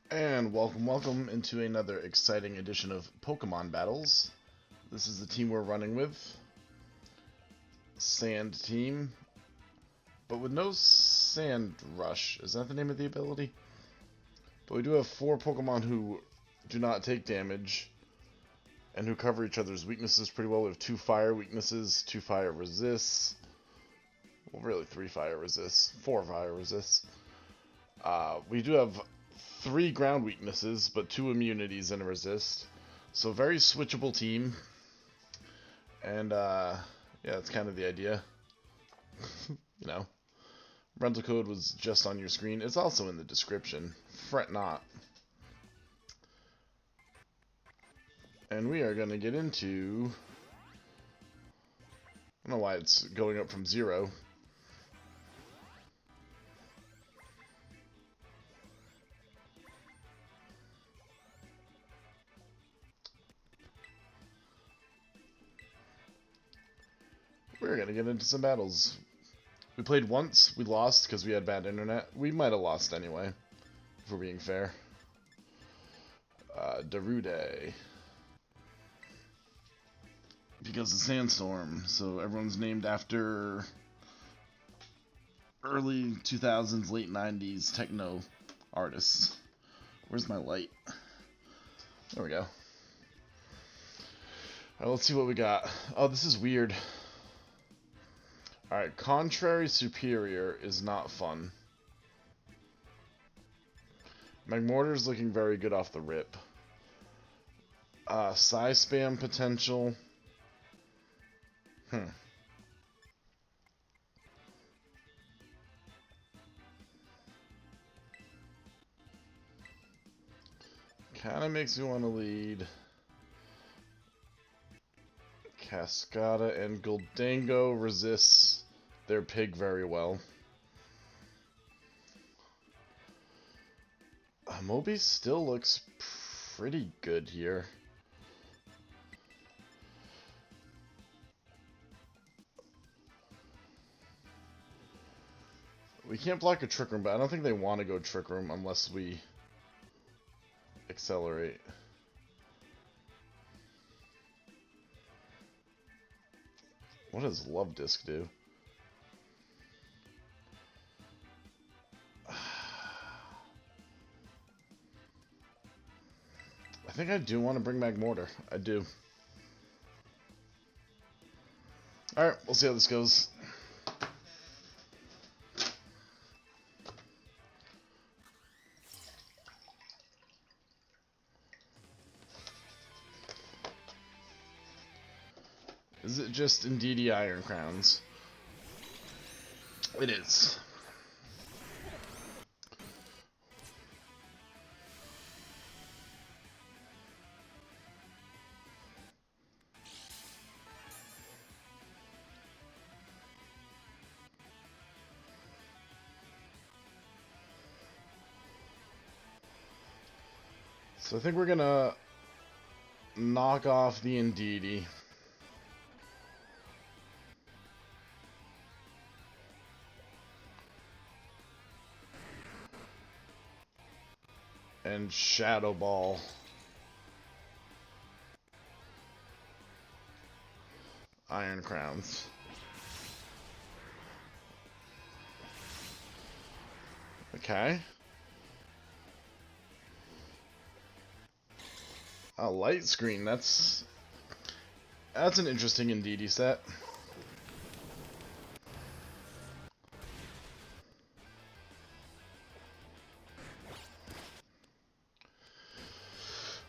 And welcome into another exciting edition of Pokemon Battles. This is the team we're running with. Sand team. But with no Sand Rush. Is that the name of the ability? But we do have 4 Pokemon who do not take damage. And who cover each other's weaknesses pretty well. We have 2 Fire weaknesses, 2 Fire resists. Well, really 3 Fire resists. 4 Fire resists. We do have 3 ground weaknesses, but 2 immunities and a resist. So very switchable team. And yeah, that's kind of the idea. You know, rental code was just on your screen. It's also in the description. Fret not. And we are going to get into... I don't know why it's going up from 0. We're going to get into some battles. We played once, we lost because we had bad internet. We might have lost anyway, if we're being fair. Darude. Because of Sandstorm, so everyone's named after early 2000s, late 90s techno artists. Where's my light? There we go. Alright, let's see what we got. Oh, this is weird. Alright, Contrary Superior is not fun. Magmortar's looking very good off the rip. Psy Spam potential. Kinda makes me want to lead Cascada, and Guldango resists their pig very well. Moby still looks pretty good here. We can't block a Trick Room, but I don't think they want to go Trick Room unless we accelerate. What does Love Disc do? I think I do want to bring Magmortar. I do. Alright, we'll see how this goes. Is it just Indeedee Iron Crowns? It is. So I think we're gonna knock off the Indeedee. And Shadow Ball. Iron Crowns. Okay. A light screen, that's an interesting Indeedee set.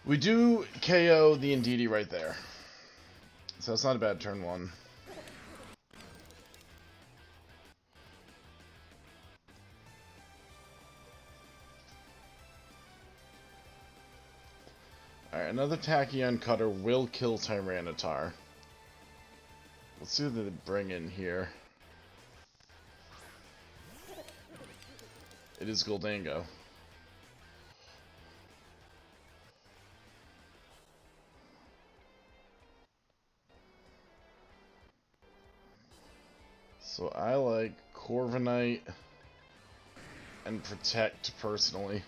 We do KO the Indeedee right there. So it's not a bad turn 1. Alright, another Tachyon Cutter will kill Tyranitar. Let's see what they bring in here. It is Guldango. So I like Corviknight and Protect personally.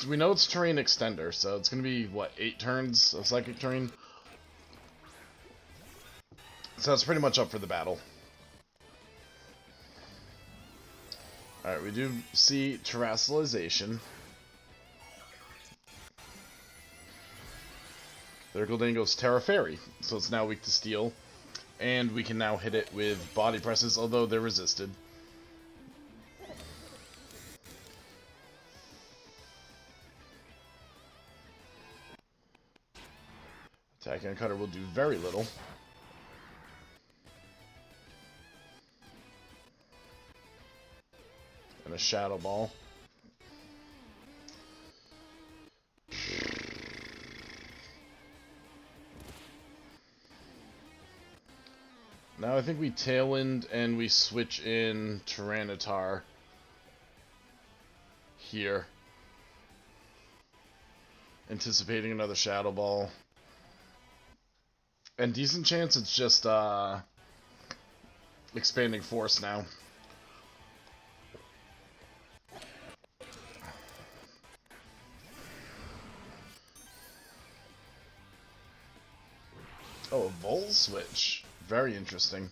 we know it's terrain extender, so it's gonna be what, 8 turns of psychic terrain. So that's pretty much up for the battle. Alright, we do see terrestrialization. There goes Terra Fairy, so it's now weak to steel. And we can now hit it with body presses, although they're resisted. Attacking a cutter will do very little. And a Shadow Ball. Now I think we Tailwind and we switch in Tyranitar here. Anticipating another Shadow Ball. And decent chance it's just expanding force now. Oh, a Volt Switch. Very interesting.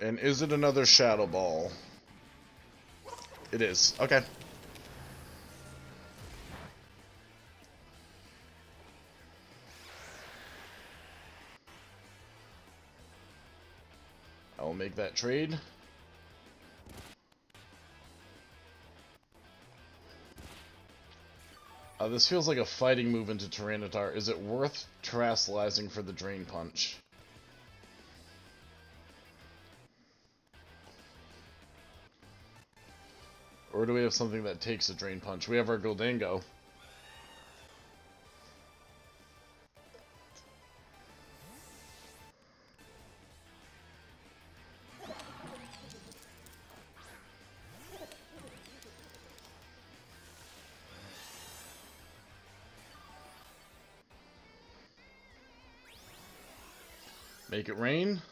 And is it another Shadow Ball? It is. Okay. I will make that trade. This feels like a fighting move into Tyranitar. Is it worth terrestrializing for the Drain Punch? Or do we have something that takes a Drain Punch? We have our Gholdengo. Make it rain.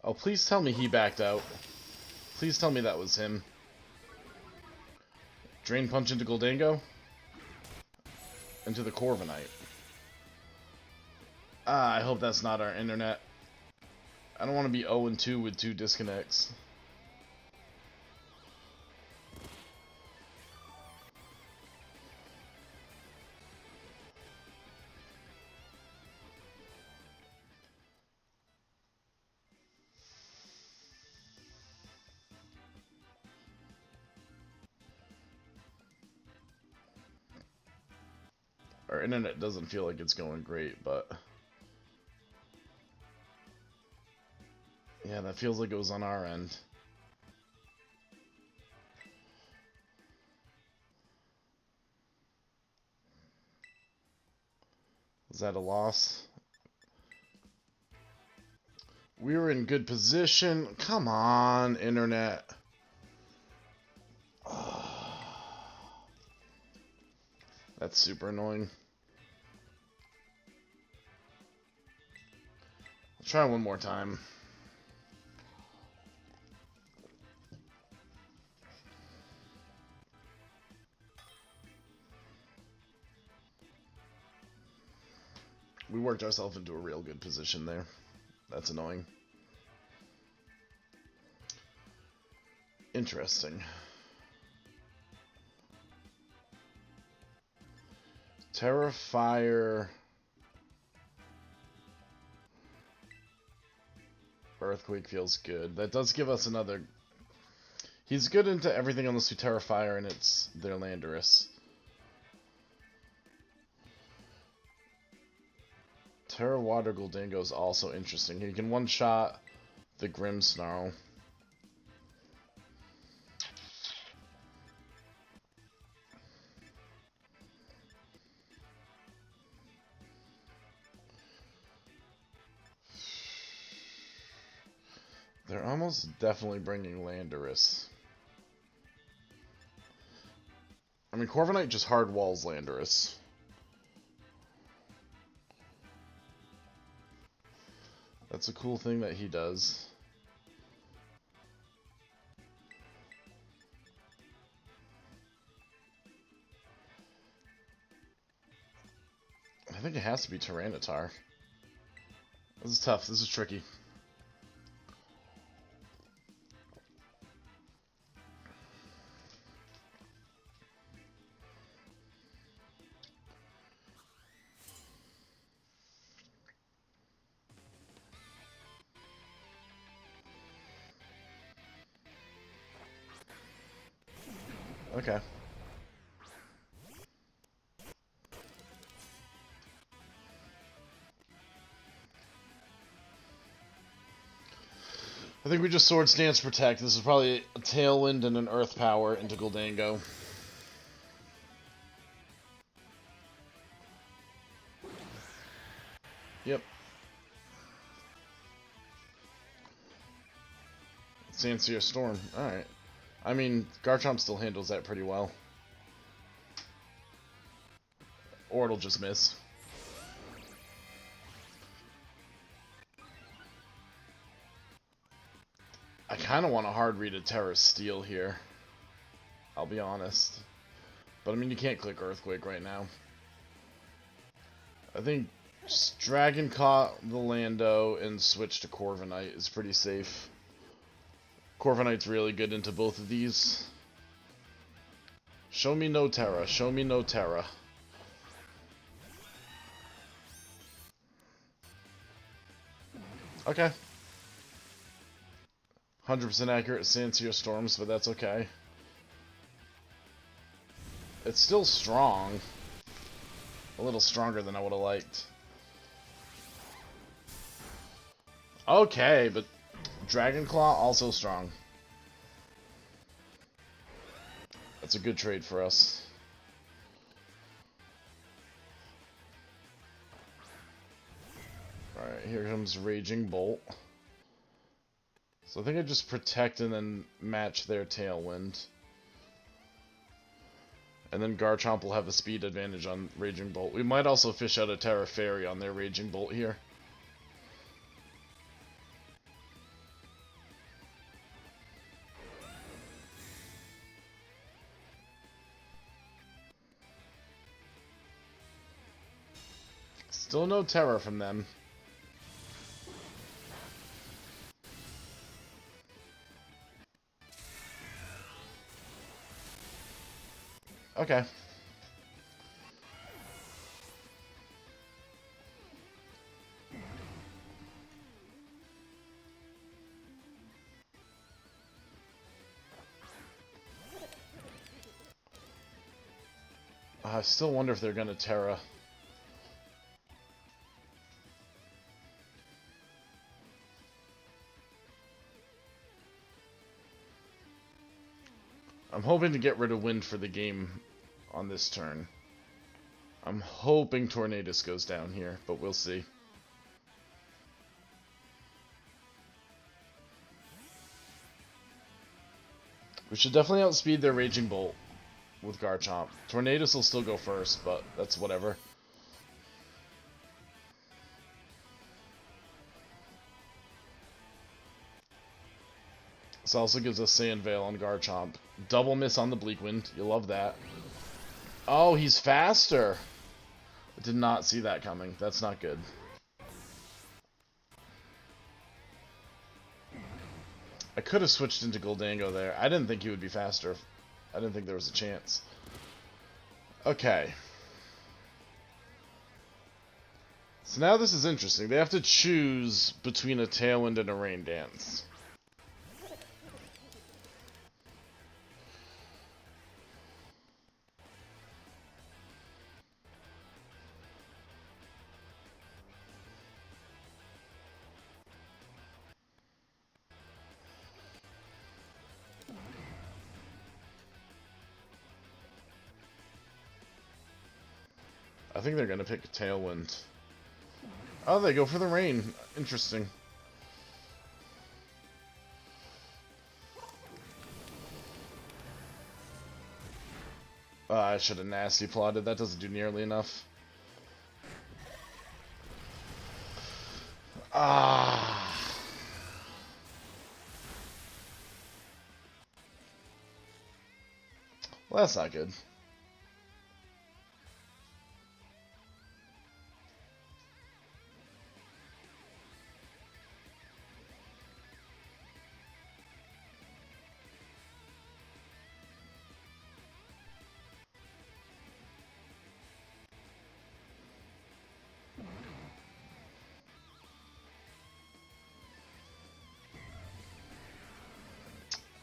Oh, please tell me he backed out. Please tell me that was him. Drain Punch into Gholdengo. Into the Corviknight. I hope that's not our internet. I don't want to be 0-2 with 2 disconnects. Our internet doesn't feel like it's going great, but yeah, that feels like it was on our end. Is that a loss? We were in good position. Come on, internet. That's super annoying. I'll try one more time. We worked ourselves into a real good position there. That's annoying. Interesting. Terra Fire. Earthquake feels good. That does give us another... He's good into everything unless we Terra Fire and it's their Landorus. Terra Water Gholdengo is also interesting. He can one-shot the Grimmsnarl. They're almost definitely bringing Landorus. I mean, Corviknight just hard walls Landorus. That's a cool thing that he does. I think it has to be Tyranitar. This is tough. This is tricky. Okay. I think we just Swords Dance Protect. This is probably a Tailwind and an Earth Power into Gholdengo. Yep. Sansea Storm. Alright. I mean, Garchomp still handles that pretty well. Or it'll just miss. I kind of want to hard read a Terra Steel here. I'll be honest. But I mean, you can't click Earthquake right now. I think just Dragon Claw the Lando and switch to Corviknight is pretty safe. Corviknight's really good into both of these. Show me no Terra. Show me no Terra. Okay. 100% accurate Sansea Storms, but that's okay. It's still strong. A little stronger than I would have liked. Okay, but Dragon Claw also strong. That's a good trade for us. Alright, here comes Raging Bolt. So I think I just protect and then match their Tailwind. And then Garchomp will have a speed advantage on Raging Bolt. We might also fish out a Terra Fairy on their Raging Bolt here. Still no Terra from them. Okay. I still wonder if they're gonna Terra. I'm hoping to get rid of Wind for the game on this turn. I'm hoping Tornadus goes down here, but we'll see. We should definitely outspeed their Raging Bolt with Garchomp. Tornadus will still go first, but that's whatever. This also gives us Sand Veil on Garchomp. Double miss on the Bleak Wind. You love that. Oh, he's faster. I did not see that coming. That's not good. I could have switched into Gholdengo there. I didn't think he would be faster. I didn't think there was a chance. Okay. So now this is interesting. They have to choose between a Tailwind and a Rain Dance. I think they're going to pick a Tailwind. Oh, they go for the Rain. Interesting. I should have nasty plotted. That doesn't do nearly enough. Ah. Well, that's not good.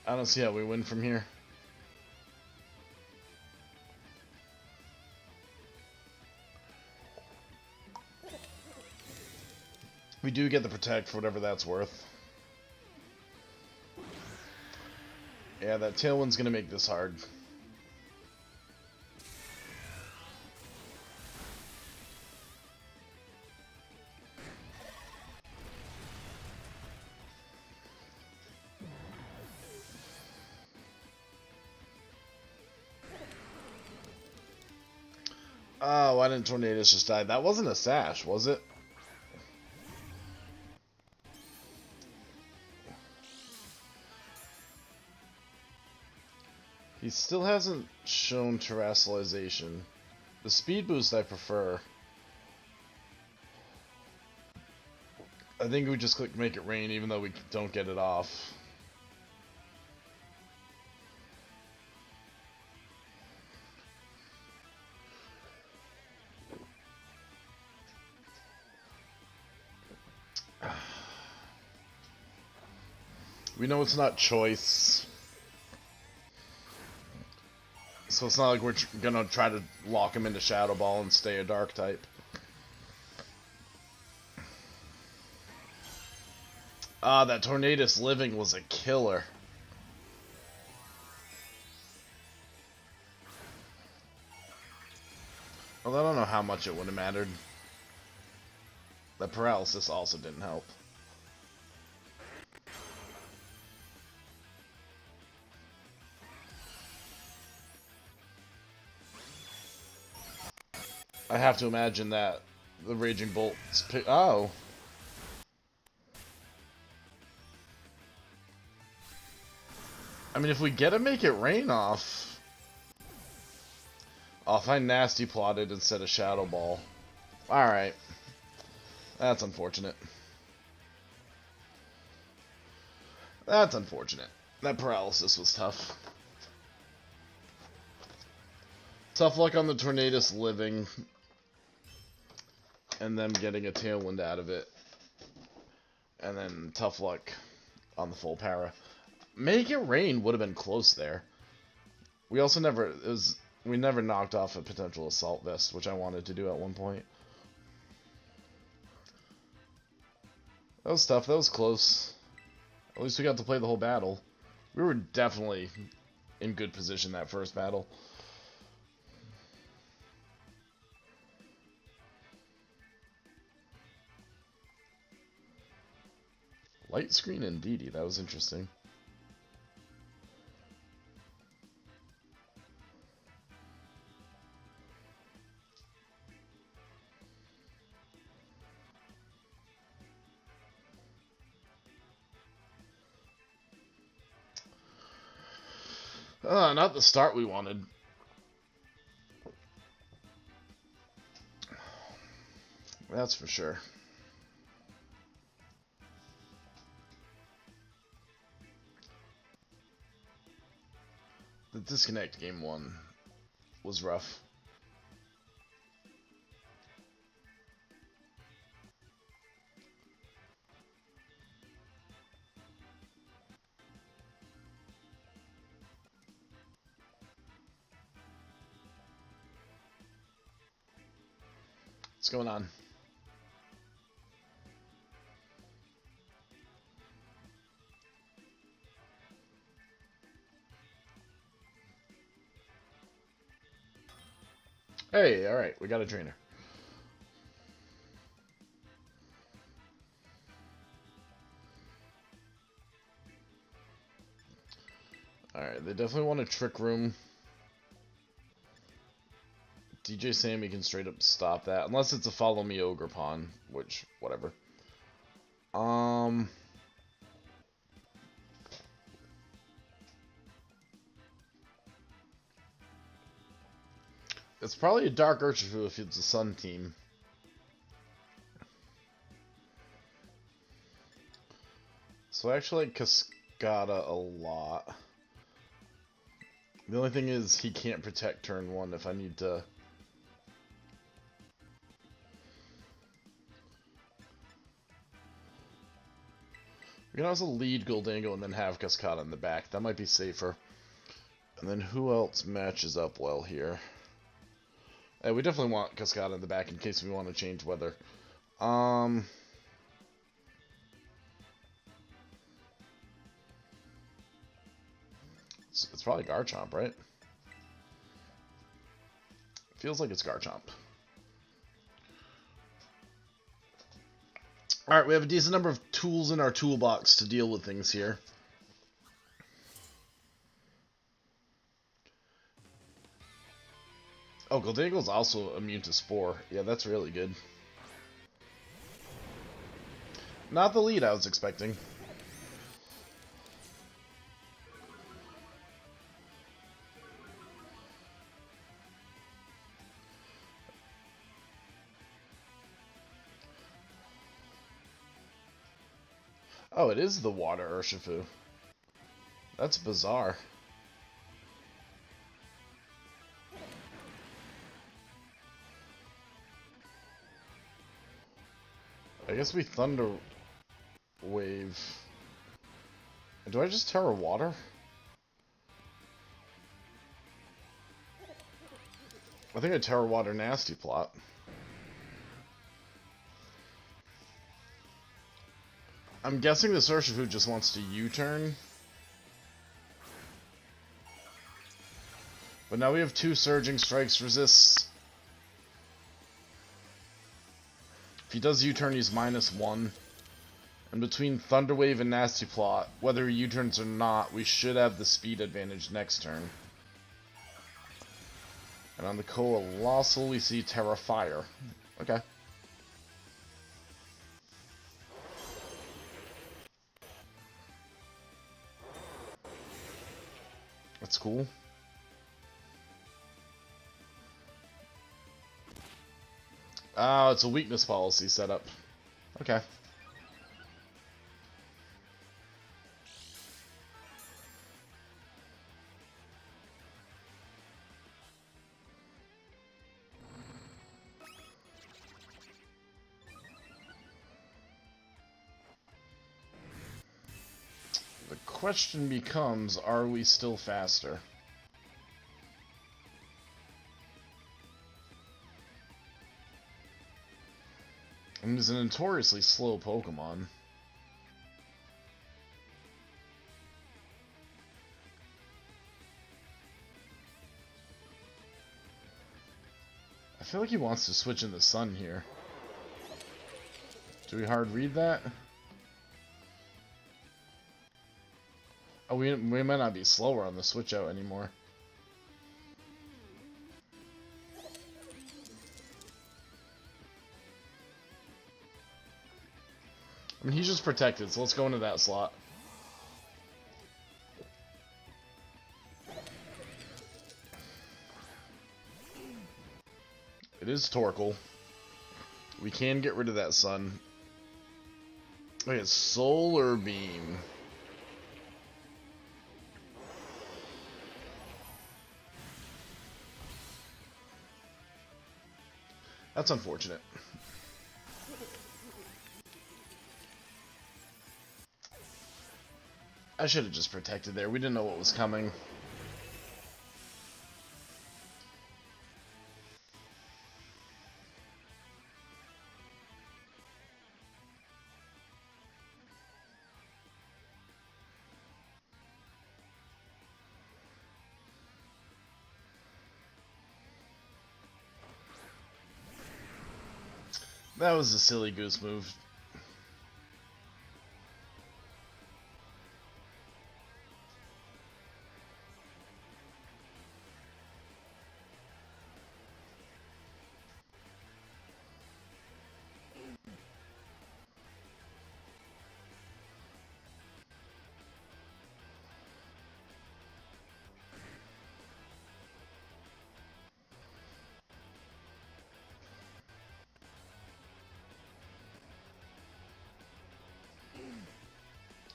I don't see how we win from here. We do get the protect for whatever that's worth. Yeah, that Tailwind's gonna make this hard. Oh, why didn't Tornadus just die? That wasn't a sash, was it? He still hasn't shown terrestrialization. The speed boost I prefer. I think we just click make it rain even though we don't get it off. We know it's not choice. So it's not like we're gonna try to lock him into Shadow Ball and stay a Dark type. Ah, that Tornadus living was a killer. Well, I don't know how much it would have mattered. That paralysis also didn't help. I have to imagine that the Raging Bolt's oh. I mean, if we get a Make It Rain off, I'll find Nasty plotted instead of Shadow Ball. Alright. That's unfortunate. That's unfortunate. That paralysis was tough. Tough luck on the Tornadus living. And them getting a Tailwind out of it. And then tough luck on the full para. Make It Rain would have been close there. We also we never knocked off a potential Assault Vest, which I wanted to do at one point. That was tough, that was close. At least we got to play the whole battle. We were definitely in good position that first battle. Light screen indeedy, that was interesting. Not the start we wanted. That's for sure. The disconnect game one was rough. What's going on? Hey, alright, we got a trainer. Alright, they definitely want a Trick Room. DJ Sammy can straight up stop that. Unless it's a Follow Me Ogre Pawn, which, whatever. It's probably a Dark Urshifu if it's a Sun team. So I actually like Cascada a lot. The only thing is he can't protect turn 1 if I need to... We can also lead Goldango and then have Cascada in the back. That might be safer. And then who else matches up well here? We definitely want Cascada in the back in case we want to change weather. It's probably Garchomp, right? Feels like it's Garchomp. Alright, we have a decent number of tools in our toolbox to deal with things here. Oh, Goldango's also immune to Spore. Yeah, that's really good. Not the lead I was expecting. Oh, it is the water Urshifu. That's bizarre. I guess we Thunder Wave. Do I just Terra Water? I think I Terra Water Nasty Plot. I'm guessing this Urshifu just wants to U-turn. But now we have 2 Surging Strikes resists. If he does U-turn, he's -1. And between Thunder Wave and Nasty Plot, whether he U-turns or not, we should have the speed advantage next turn. And on the Colossal, we see Terra Fire. Okay. That's cool. Oh, it's a weakness policy setup. Okay. The question becomes, are we still faster? And he's a notoriously slow Pokemon. I feel like he wants to switch in the sun here. Do we hard read that? Oh, we might not be slower on the switch out anymore. I mean, he's just protected, so let's go into that slot. It is Torkoal. We can get rid of that sun. Okay, it's Solar Beam. That's unfortunate. I should have just protected there. We didn't know what was coming. That was a silly goose move.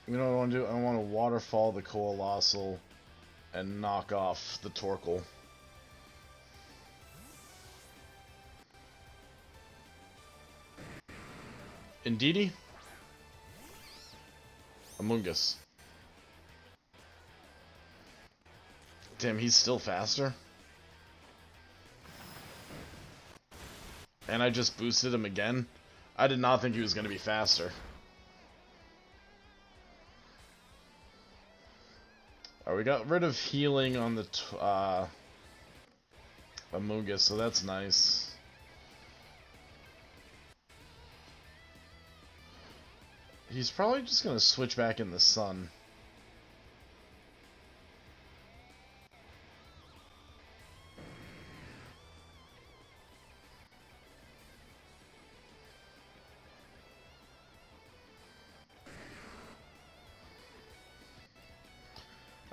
You know what I want to do? I want to waterfall the Colossal and knock off the Torkoal. Indeedy? Amoonguss. Damn, he's still faster. And I just boosted him again. I did not think he was going to be faster. Alright, we got rid of healing on the Amoonguss, so that's nice. He's probably just going to switch back in the sun.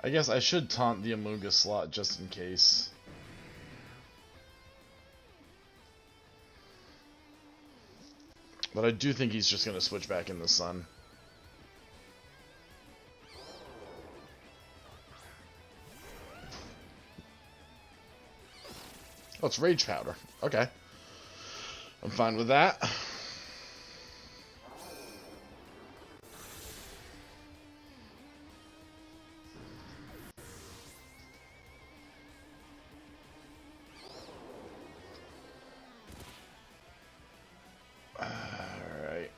I guess I should taunt the Amoonguss slot just in case. But I do think he's just going to switch back in the sun. Oh, it's Rage Powder. Okay. I'm fine with that. Alright.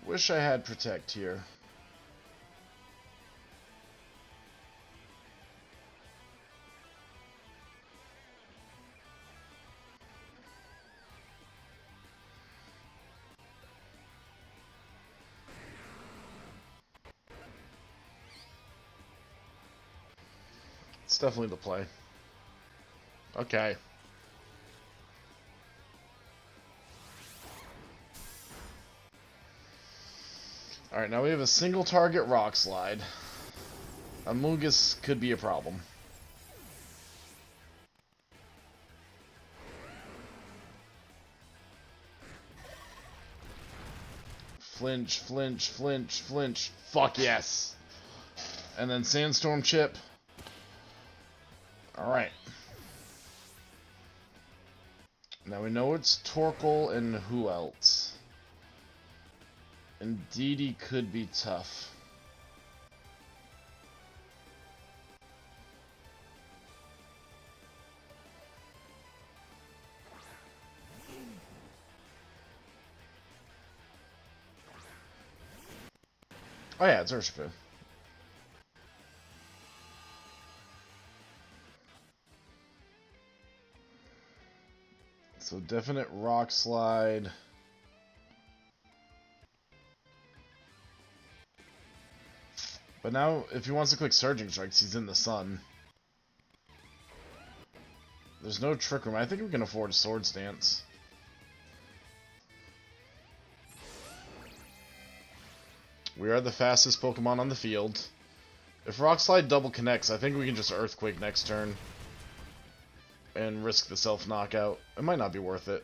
Wish I had Protect here. It's definitely the play. Okay. Alright, now we have a single target Rock Slide. Amoonguss could be a problem. Flinch, flinch, flinch, flinch. Fuck yes. And then Sandstorm Chip. Alright. Now we know it's Torkoal and who else? Indeedy could be tough. Oh yeah, it's Urshifu. So definite Rock Slide. But now, if he wants to click Surging Strikes, he's in the sun. There's no Trick Room. I think we can afford a Swords Dance. We are the fastest Pokemon on the field. If Rock Slide double connects, I think we can just Earthquake next turn. And risk the self-knockout. It might not be worth it.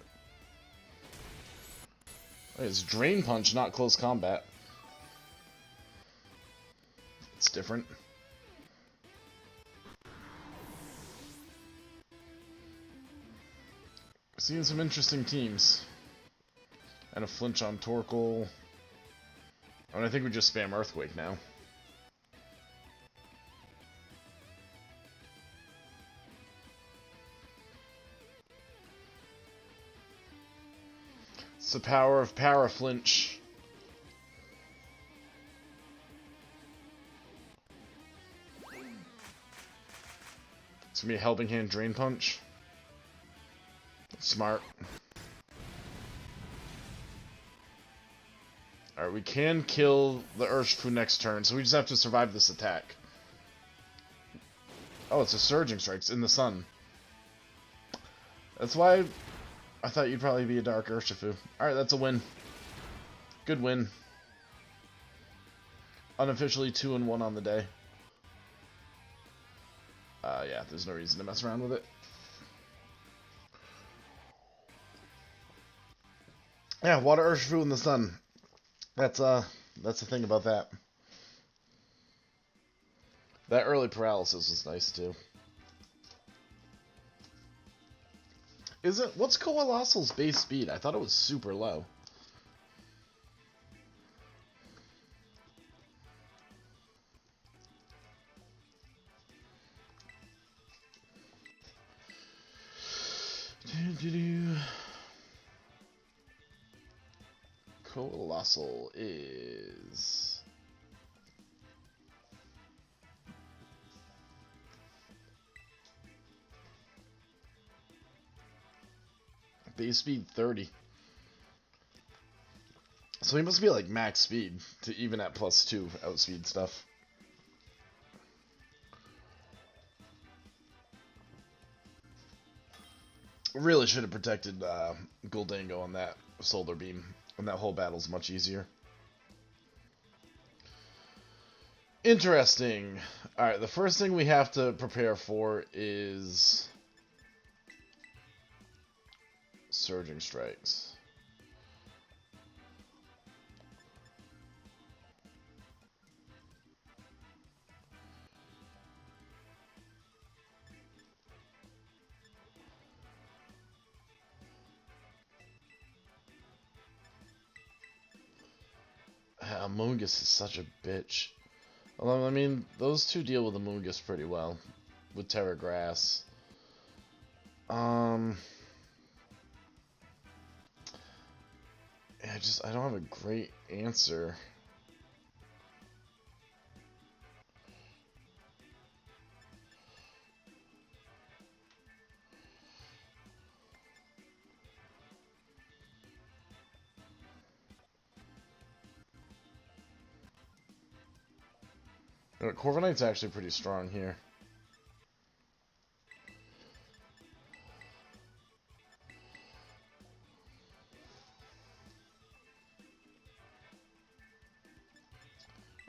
It's Drain Punch, not Close Combat. It's different. Seeing some interesting teams. And a flinch on Torkoal. And I think we just spam Earthquake now. It's the power of Para-Flinch. It's gonna be a Helping Hand Drain Punch. Smart. Alright, we can kill the Urshifu next turn, so we just have to survive this attack. Oh, it's a Surging Strikes in the sun. That's why I thought you'd probably be a Dark Urshifu. Alright, that's a win. Good win. Unofficially 2-1 on the day. Yeah, there's no reason to mess around with it. Yeah, water, Urshifu, in the sun. That's the thing about that. That early paralysis was nice too. What's Coalossal's base speed? I thought it was super low. Coalossal is base speed 30. So he must be like max speed to even at +2 outspeed stuff. Really should have protected Guldango on that solar beam, and that whole battle's much easier. Interesting. Alright, the first thing we have to prepare for is Surging Strikes. Amoonguss is such a bitch. Although, I mean, those two deal with Amoonguss pretty well. With Terra Grass. I don't have a great answer. Corviknight's actually pretty strong here.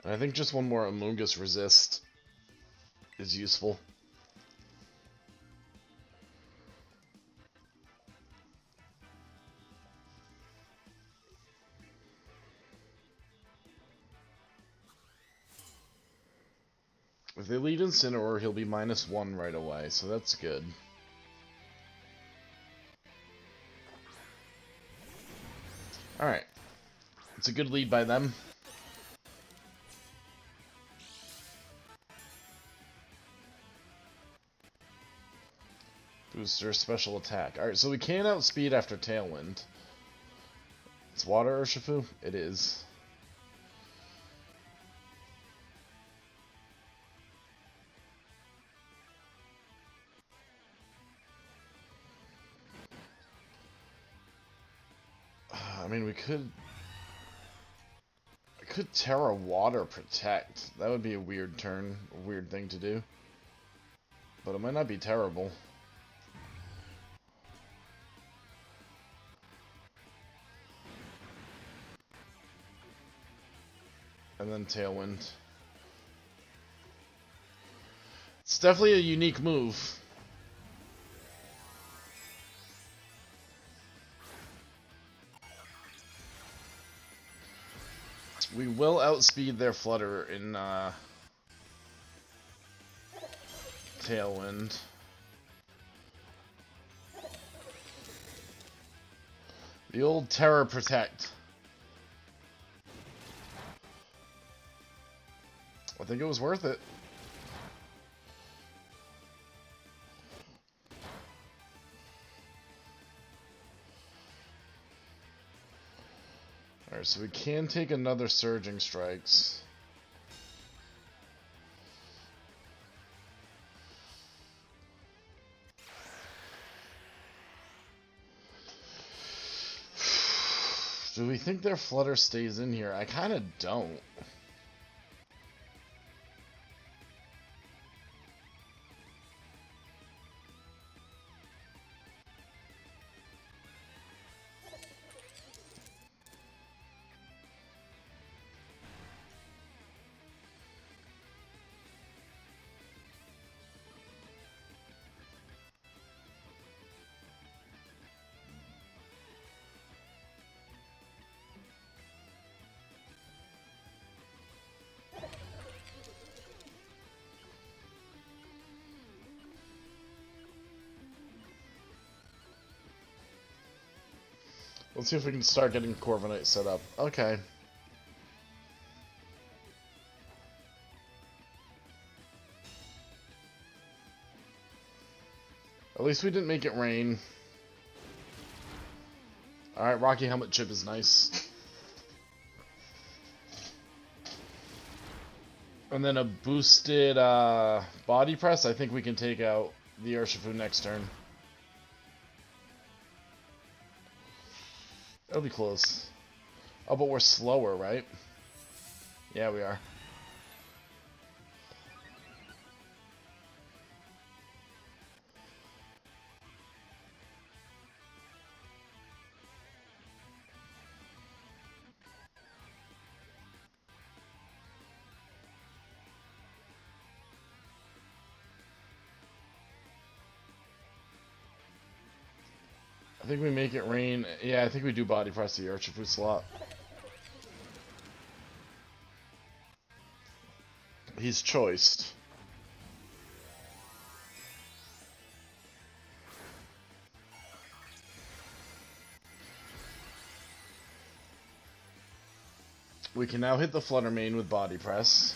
And I think just one more Amoonguss resist is useful. If they lead Incineroar, he'll be -1 right away, so that's good. Alright. It's a good lead by them. Booster special attack. Alright, so we can outspeed after Tailwind. It's water Urshifu? It is. I mean, we could Terra Water Protect. That would be a weird turn, a weird thing to do. But it might not be terrible. And then Tailwind. It's definitely a unique move. We will outspeed their Flutter in Tailwind. The old Terra Protect. I think it was worth it. Alright, so we can take another Surging Strikes. Do we think their Flutter stays in here? I kind of don't. Let's see if we can start getting Corviknight set up. Okay. At least we didn't make it rain. Alright, Rocky Helmet Chip is nice. And then a boosted body press. I think we can take out the Urshifu next turn. That'll be close. Oh, but we're slower, right? Yeah, we are. I think we make it rain. Yeah, I think we do body press the Urshifu slot. He's choiced. We can now hit the Flutter Mane with body press.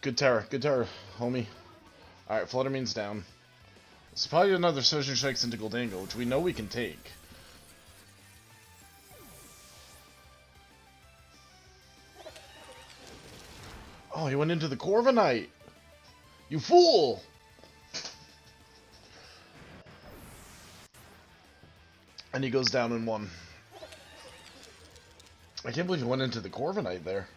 Good terror, homie. Alright, Flutter Mane's down. It's probably another Surging Strikes into Gholdengo, which we know we can take. Oh, he went into the Corviknight! You fool! And he goes down in one. I can't believe he went into the Corviknight there.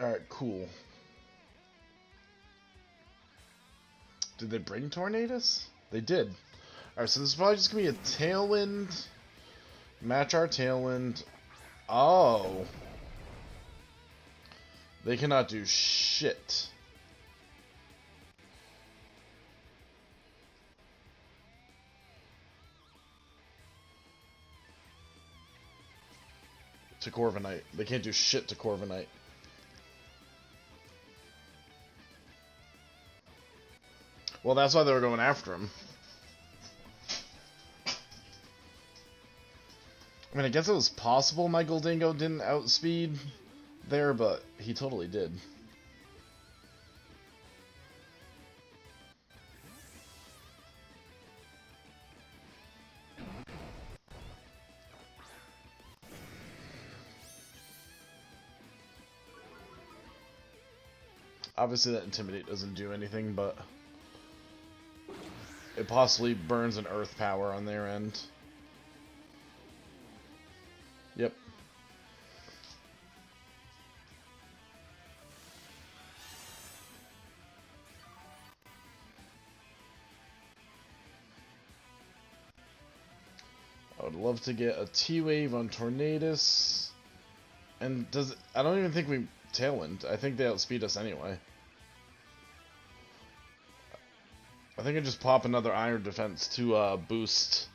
Alright, cool. Did they bring Tornadus? They did. Alright, so this is probably just going to be a Tailwind. Match our Tailwind. Oh. They cannot do shit. To Corviknight. They can't do shit to Corviknight. Well, that's why they were going after him. I mean, I guess it was possible my Gholdengo didn't outspeed there, but he totally did. Obviously that Intimidate doesn't do anything, but it possibly burns an Earth Power on their end. Yep. I would love to get a T-Wave on Tornadus. And does it, I don't even think we Tailwind. I think they outspeed us anyway. I think I just pop another Iron Defense to boost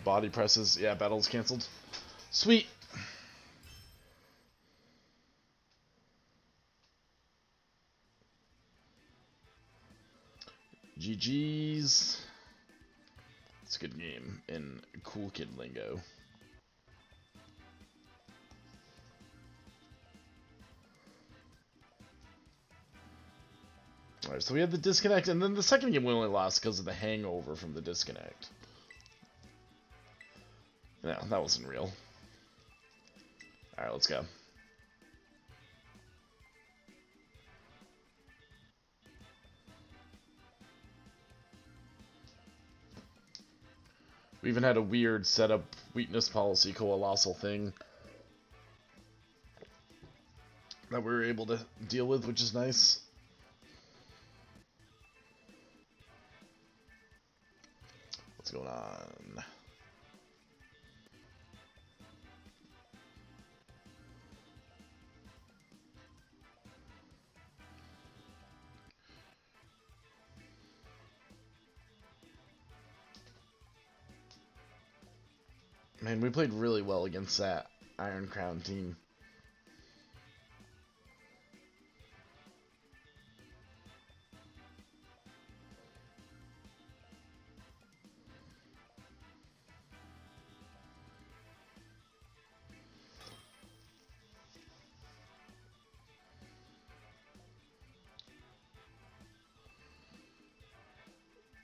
body presses. Yeah, battle's canceled. Sweet. GG's. It's a good game in cool kid lingo. Alright, so we had the disconnect, and then the second game we only lost because of the hangover from the disconnect. No, that wasn't real. Alright, let's go. We even had a weird setup weakness policy colossal thing that we were able to deal with, which is nice. What's going on? Man, we played really well against that Iron Crown team.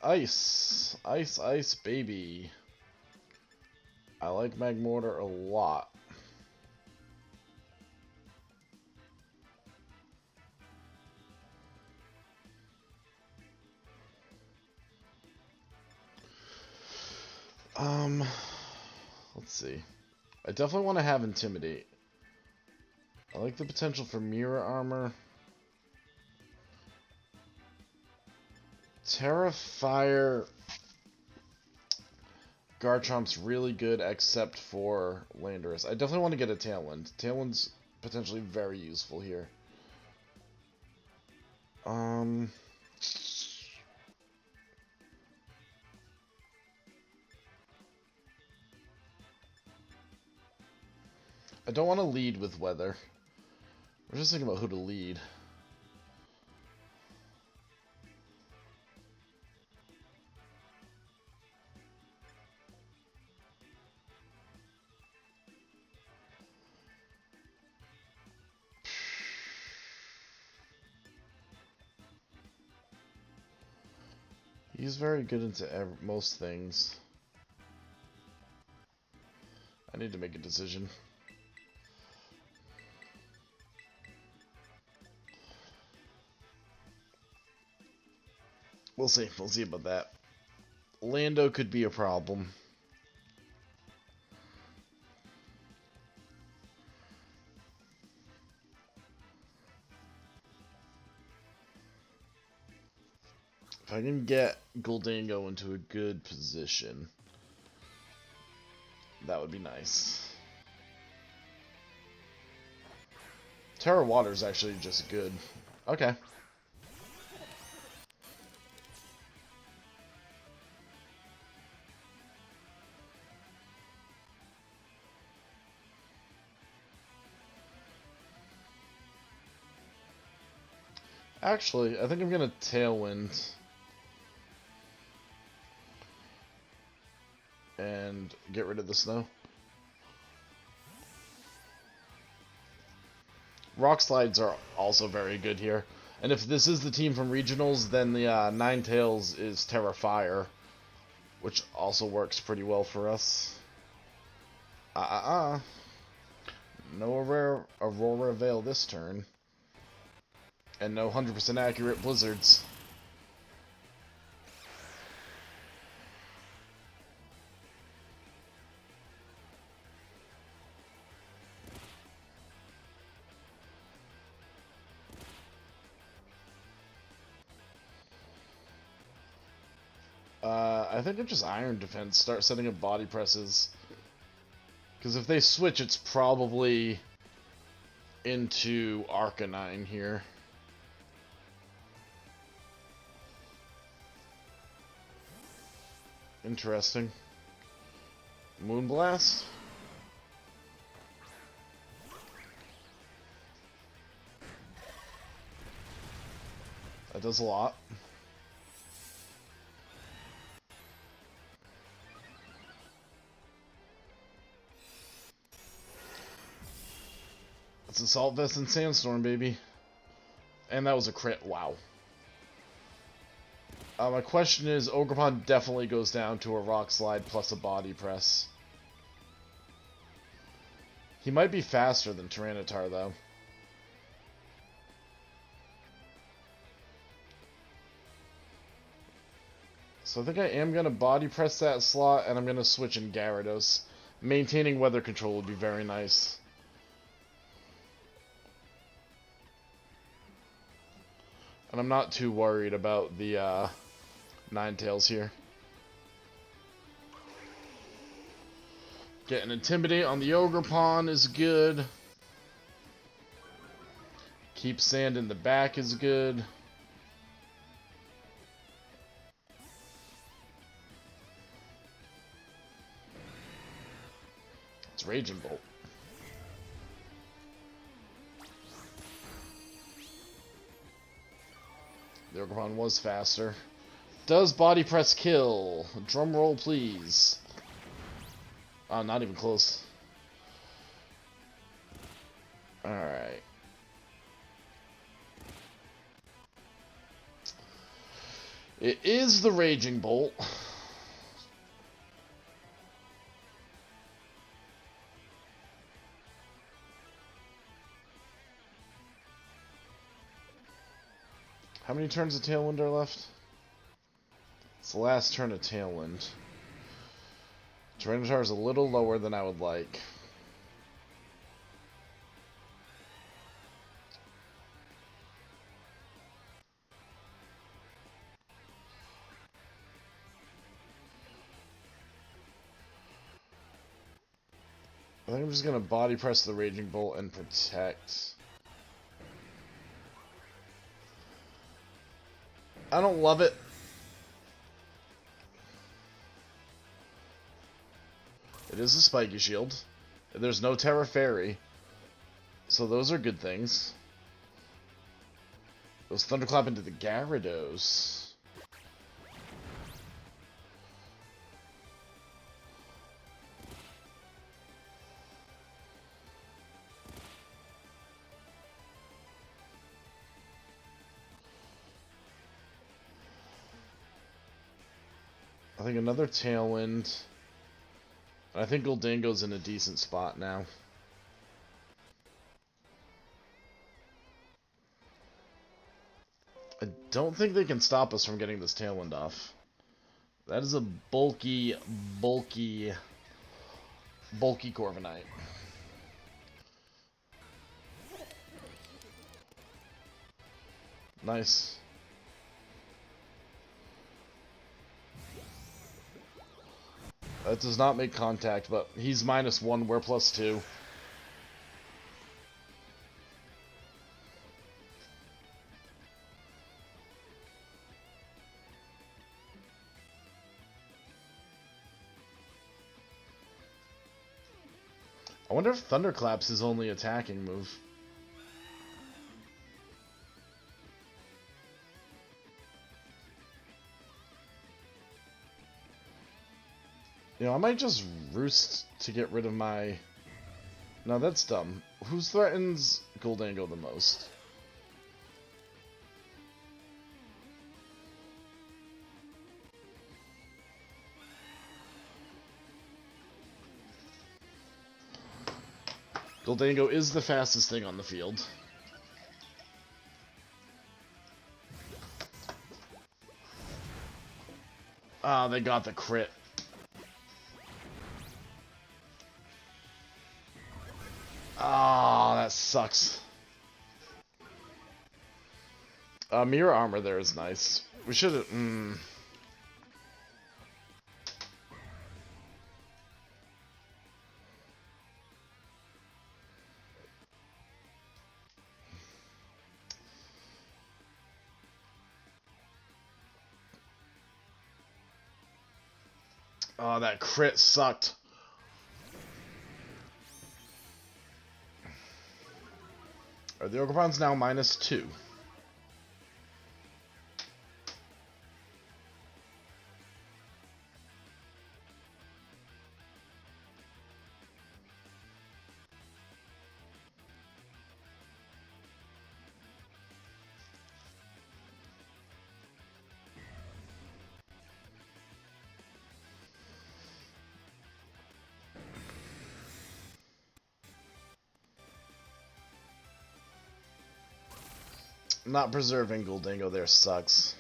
Ice. Ice, ice, baby. I like Magmortar a lot. Let's see. I definitely want to have Intimidate. I like the potential for Mirror Armor. Terra Fire. Garchomp's really good except for Landorus. I definitely want to get a Tailwind. Tailwind's potentially very useful here. I don't want to lead with weather. We're just thinking about who to lead. He's very good into most things. I need to make a decision. We'll see. We'll see about that. Lando could be a problem. If I can get Guldango into a good position, that would be nice. Terra Water is actually just good. Okay. Actually, I think I'm gonna Tailwind. And get rid of the snow. Rock Slides are also very good here. And if this is the team from Regionals, then the Ninetales is Terra Fire, which also works pretty well for us. No Aurora Veil this turn. And no 100% accurate Blizzards. I think it's just Iron Defense. Start setting up body presses. Because if they switch, it's probably into Arcanine here. Interesting. Moonblast? That does a lot. It's Assault Vest and Sandstorm, baby. And that was a crit. Wow. My question is, Ogerpon definitely goes down to a Rock Slide plus a Body Press. He might be faster than Tyranitar, though. So I think I am going to Body Press that slot, and I'm going to switch in Gyarados. Maintaining weather control would be very nice. And I'm not too worried about the Ninetales here. Getting Intimidate on the Ogerpon is good. Keep Sand in the back is good. It's Raging Bolt. The Ogerpon was faster. Does Body Press kill? Drum roll, please. Oh, not even close. Alright. It is the Raging Bolt. How many turns of Tailwind are left? It's the last turn of Tailwind. Tyranitar is a little lower than I would like. I think I'm just gonna body press the Raging Bolt and protect. I don't love it. It is a Spiky Shield. There's no Terra Fairy. So those are good things. Those Thunderclap into the Gyarados. I think another Tailwind. I think Goldango's in a decent spot now. I don't think they can stop us from getting this Tailwind off. That is a bulky Corviknight. Nice. That does not make contact, but he's -1, we're +2. I wonder if Thunderclap's his only attacking move. You know, I might just roost to get rid of my... No, that's dumb. Who threatens Goldango the most? Goldango is the fastest thing on the field. Ah, they got the crit. Ah, that sucks. Mirror Armor there is nice. We should have... Oh, that crit sucked. Alright, the Ogerpon's now -2. Not preserving Goldango there sucks.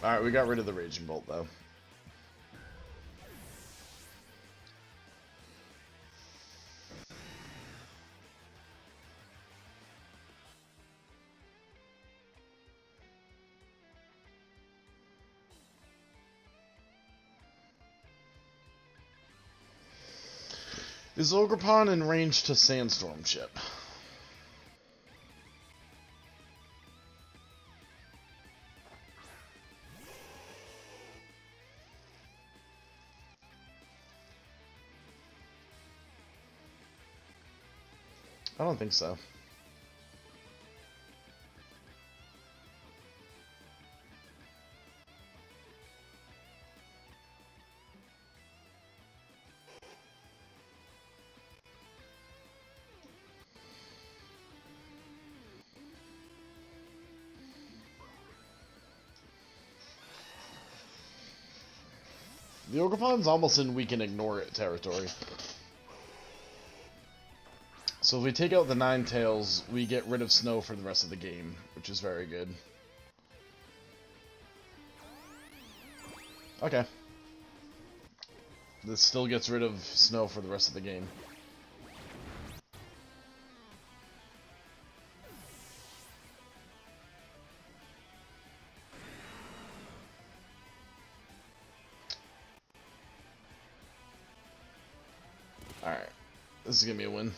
Alright, we got rid of the Raging Bolt, though. Is Ogerpon in range to Sandstorm Chip? I don't think so. The Ogrepon's almost in we can ignore it territory. So if we take out the Ninetales, we get rid of snow for the rest of the game, which is very good. Okay. This still gets rid of snow for the rest of the game. Alright. This is gonna be a win.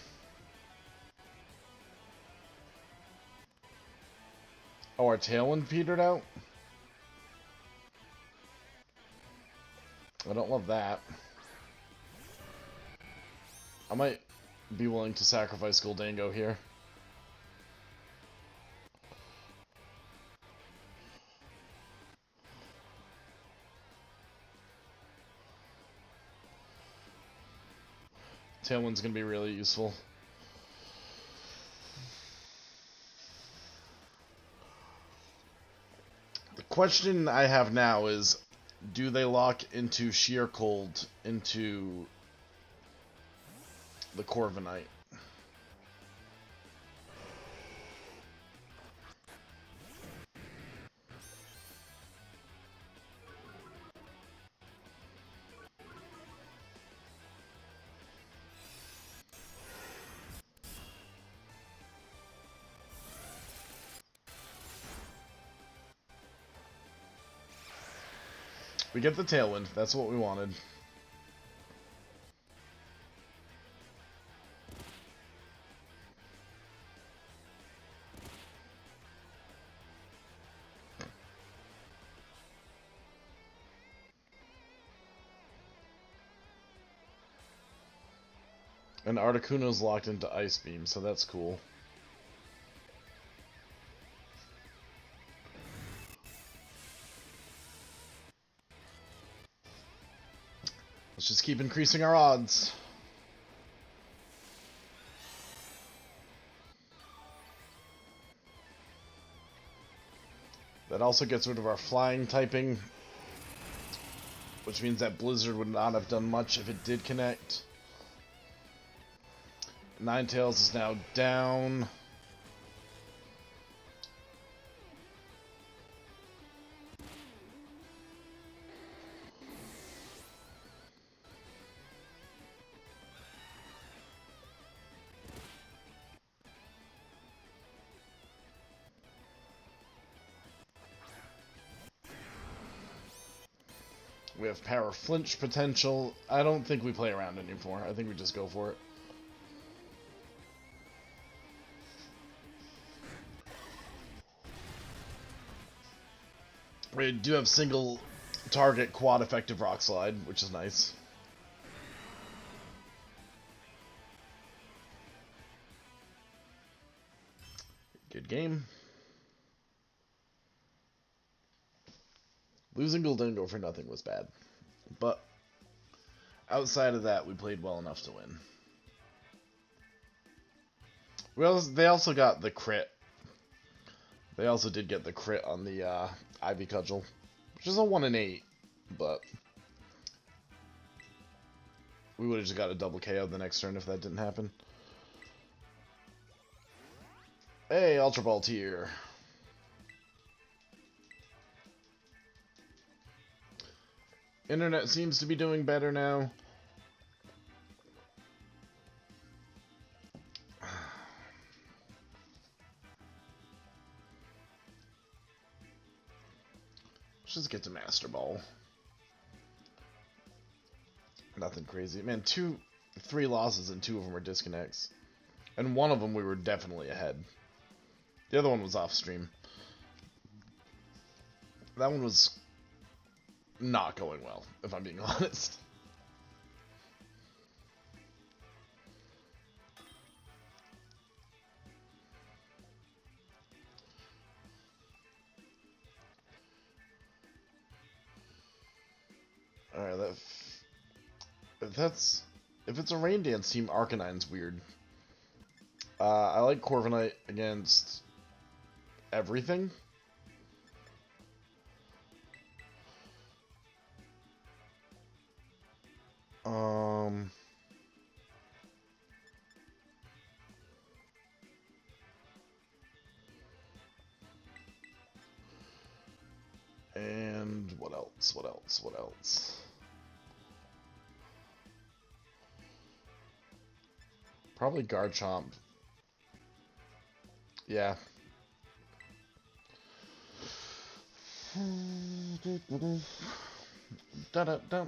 Oh, our Tailwind petered out? I don't love that. I might be willing to sacrifice Goldango here. Tailwind's gonna be really useful. The question I have now is, do they lock into Sheer Cold into the Corviknight? We get the Tailwind. That's what we wanted. And Articuno's locked into Ice Beam, so that's cool. Let's just keep increasing our odds. That also gets rid of our flying typing, which means that Blizzard would not have done much if it did connect. Ninetales is now down. We have power flinch potential. I don't think we play around anymore. I think we just go for it. We do have single target quad effective Rock Slide, which is nice. Good game. Losing Goldango for nothing was bad. But outside of that, we played well enough to win. They also got the crit. They also did get the crit on the Ivy Cudgel, which is a 1 in 8, but we would have just got a double KO the next turn if that didn't happen. Hey, Ultra Ball tier. Internet seems to be doing better now. Let's just get to Master Ball. Nothing crazy. Man, 3 losses and 2 of them were disconnects. And one of them we were definitely ahead. The other one was off stream. That one was not going well, if I'm being honest. Alright, if it's a Rain Dance team, Arcanine's weird. I like Corviknight against everything. Um... And what else? What else? What else? Probably Garchomp. Yeah. Da-da-da.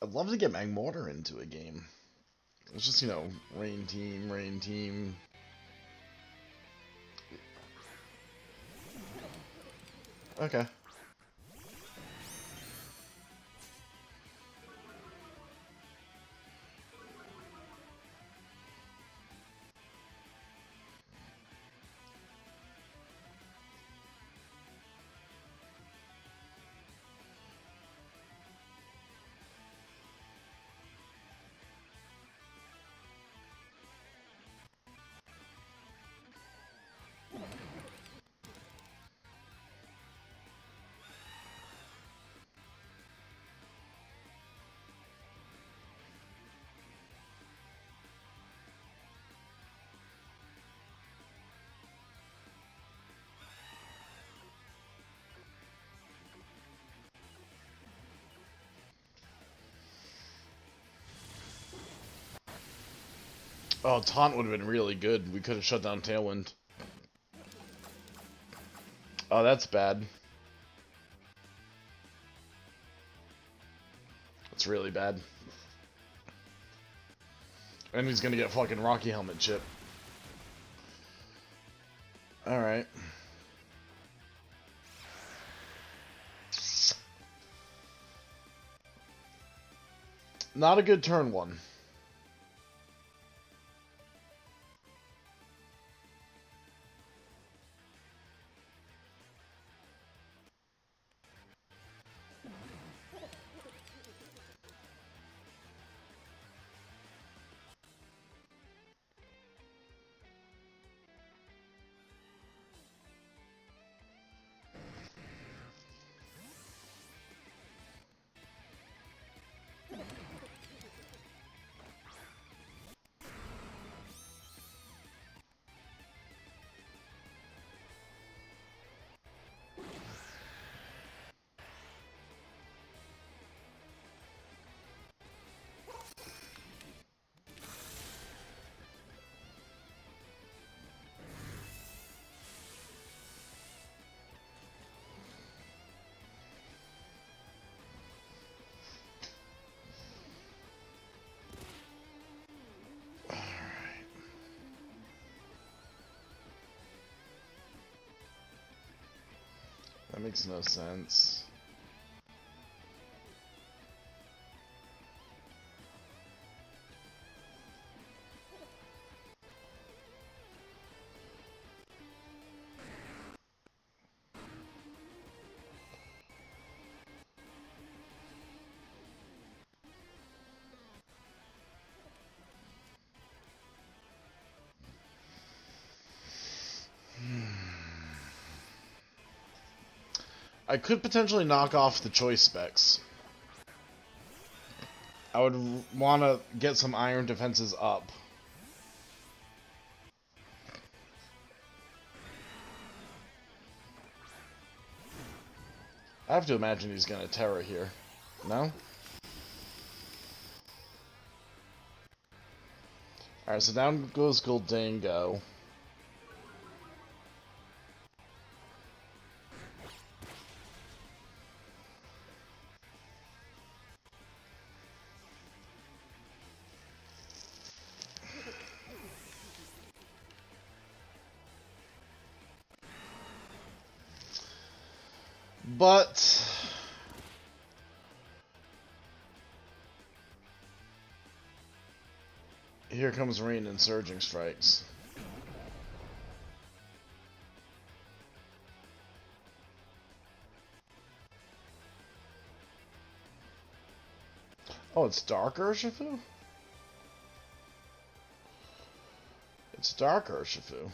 I'd love to get Magmortar into a game. It's just, you know, Rain Team, Rain Team. Okay. Oh, Taunt would have been really good. We could have shut down Tailwind. Oh, that's bad. That's really bad. And he's gonna get fucking Rocky Helmet chip. Alright. Not a good turn one. That makes no sense. I could potentially knock off the choice specs. I would want to get some iron defenses up. I have to imagine he's going to Terra here. No? Alright, so down goes Goldango. But here comes Rain and Surging Strikes. Oh, it's Dark Urshifu? It's Dark Urshifu.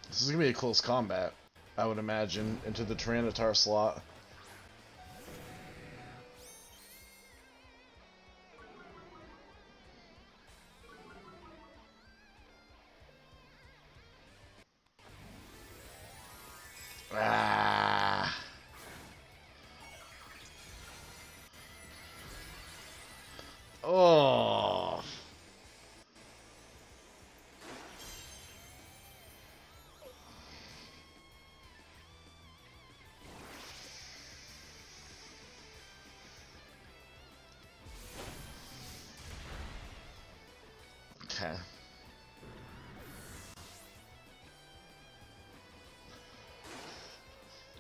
This is going to be a close combat, I would imagine, into the Tyranitar slot. Ah. Oh. Okay.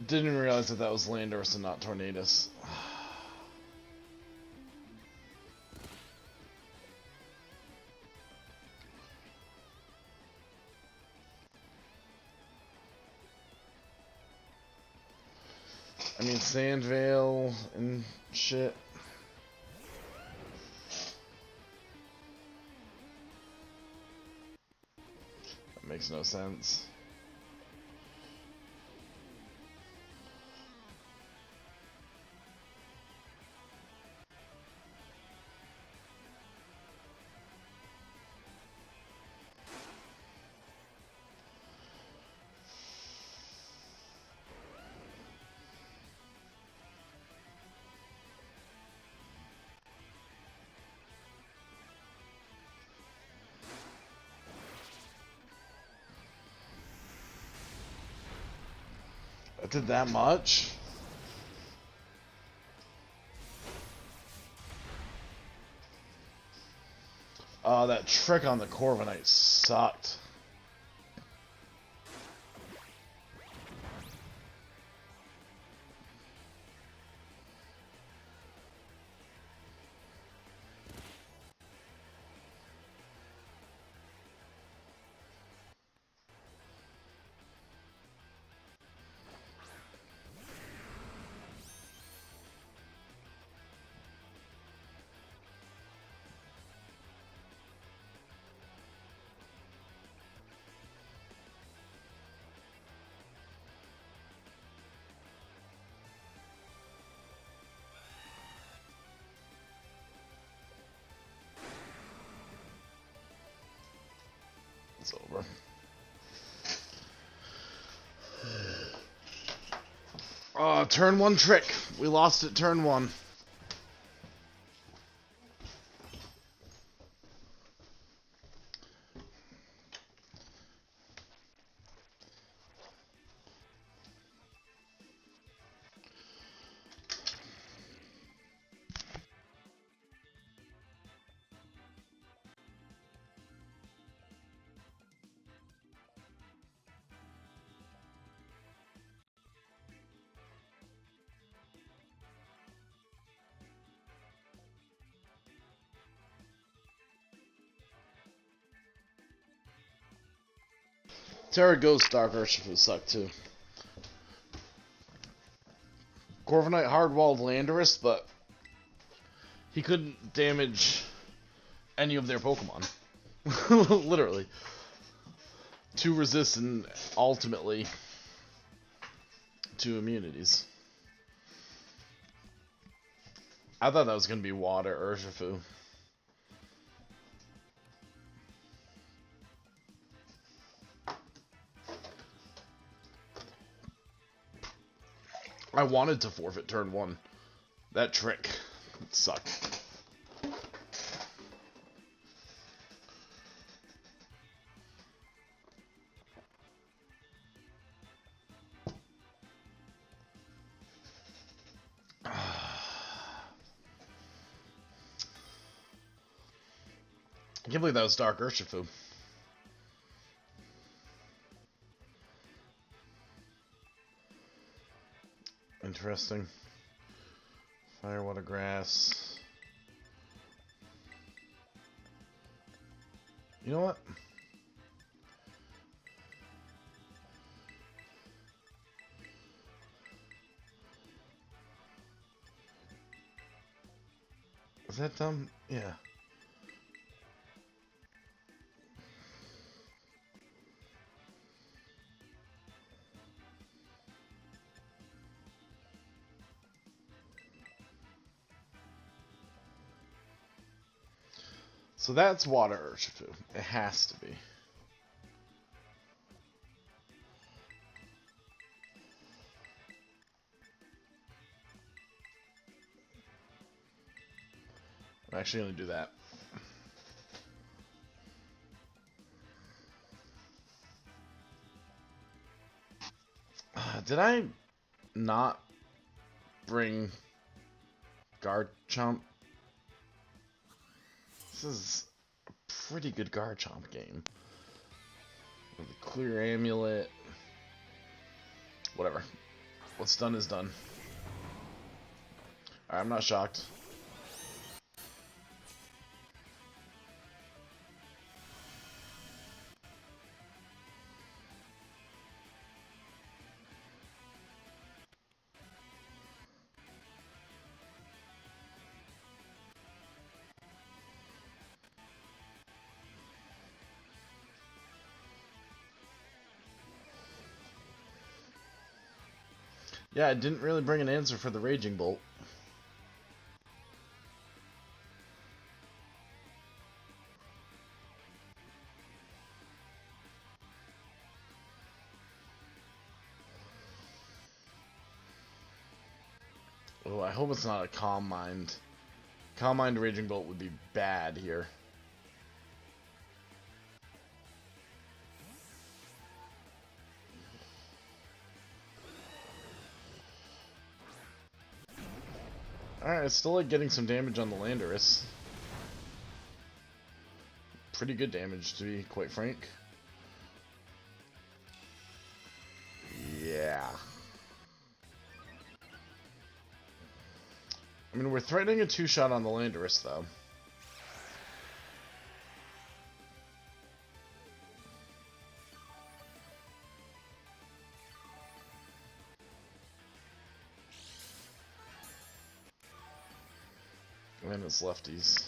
Didn't realize that that was Landorus and not Tornadus. I mean, Sandvale and shit. That makes no sense. That did that much? That trick on the Corviknight sucked. It's over. Turn one trick. We lost it turn one. Terra Ghost Dark Urshifu sucked too. Corviknight hardwalled Landorus, but he couldn't damage any of their Pokemon. Literally. 2 resists and ultimately 2 immunities. I thought that was going to be Water Urshifu. I wanted to forfeit turn 1. That trick sucked. I can't believe that was Dark Urshifu. Interesting. Fire, water, grass. You know what? Is that dumb? Yeah. So that's water Urshifu. It has to be. I'm actually going to do that. Did I not bring Garchomp? This is a pretty good Garchomp game. With a clear amulet. Whatever. What's done is done. Alright, I'm not shocked. Yeah, I didn't really bring an answer for the Raging Bolt. Oh, I hope it's not a Calm Mind. Calm Mind Raging Bolt would be bad here. Alright, it's still like getting some damage on the Landorus. Pretty good damage, to be quite frank. Yeah. I mean, we're threatening a two-shot on the Landorus, though. And it's lefties.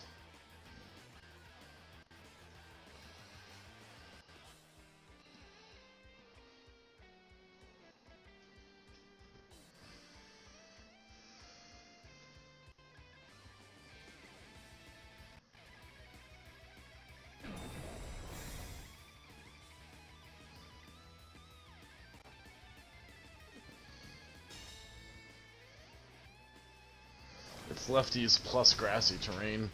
It's lefties plus grassy terrain.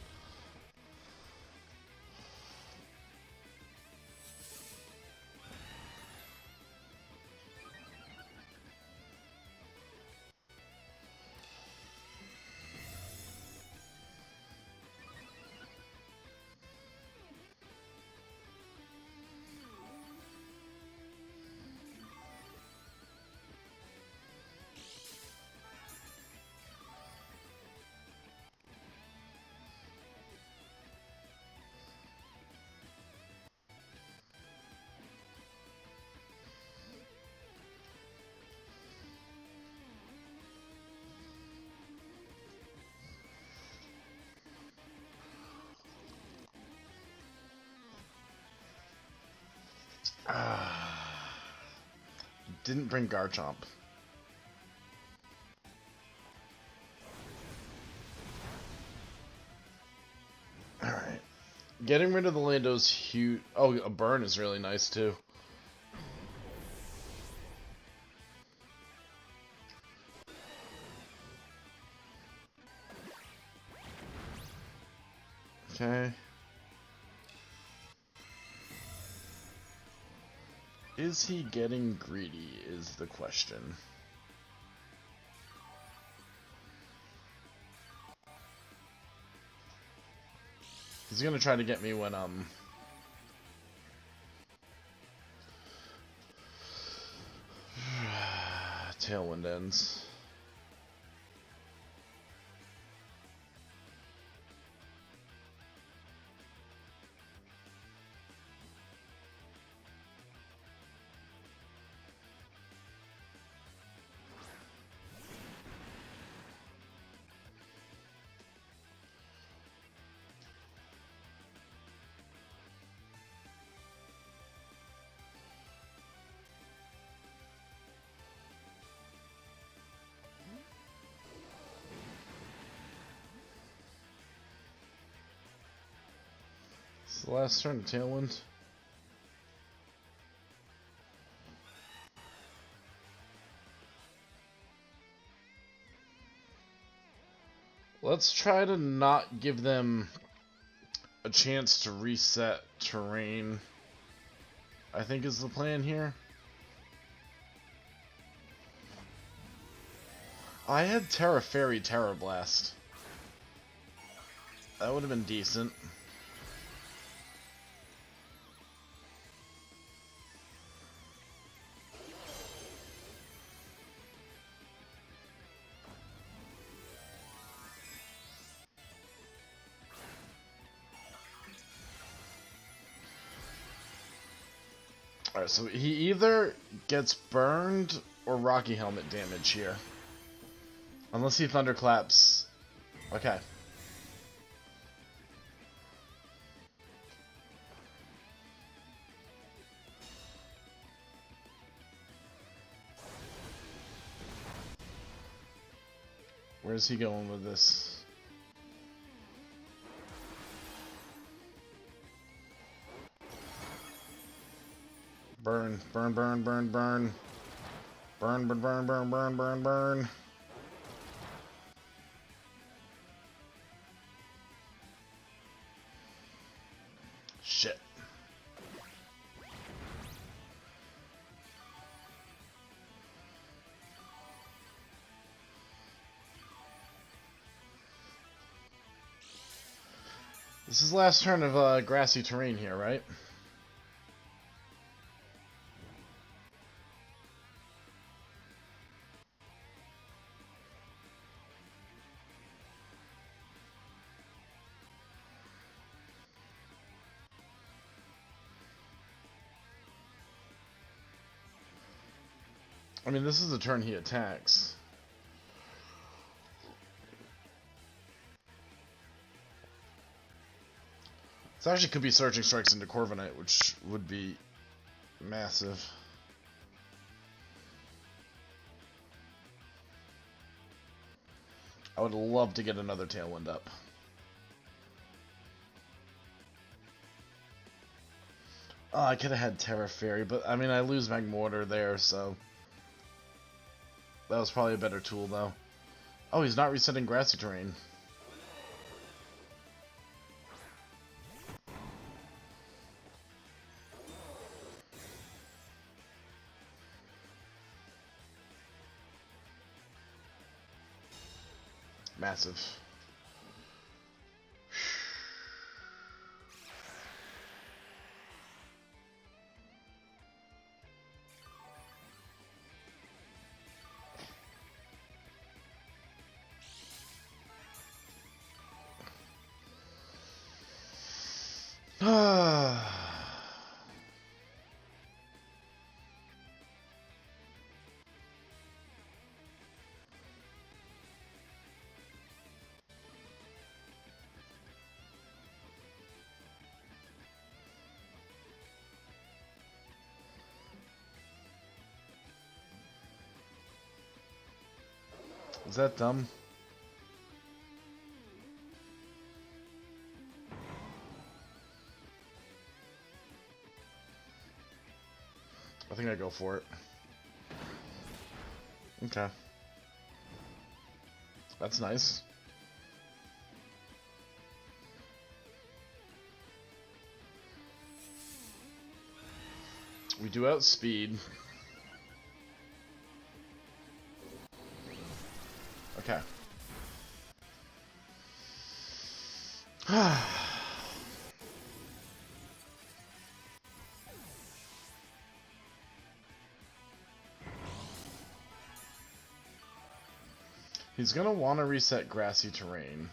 Didn't bring Garchomp. Alright. Getting rid of the Lando's huge... Oh, a burn is really nice, too. Okay. Is he getting greedy, is the question. He's gonna try to get me when, Tailwind ends. The last turn of Tailwind. Let's try to not give them a chance to reset terrain, I think is the plan here. I had Terra Fairy Terra Blast. That would have been decent. Alright, so he either gets burned or Rocky Helmet damage here. Unless he Thunderclaps. Okay. Where's he going with this? Burn, burn, burn, burn, burn. Burn, burn, burn, burn, burn, burn, burn. Shit. This is last turn of grassy terrain here, right? I mean, this is the turn he attacks. This actually could be Searching Strikes into Corviknight, which would be massive. I would love to get another Tailwind up. Oh, I could have had Terra Fairy, but I mean, I lose Magmortar there, so... That was probably a better tool, though. Oh, he's not resetting grassy terrain. Massive. Is that dumb? I think I go for it. Okay. That's nice. We do outspeed. Okay. He's gonna want to reset grassy terrain.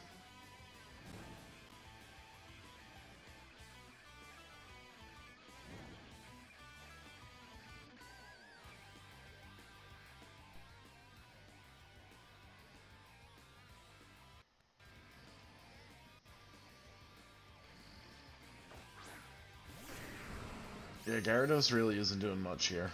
Yeah, Gyarados really isn't doing much here.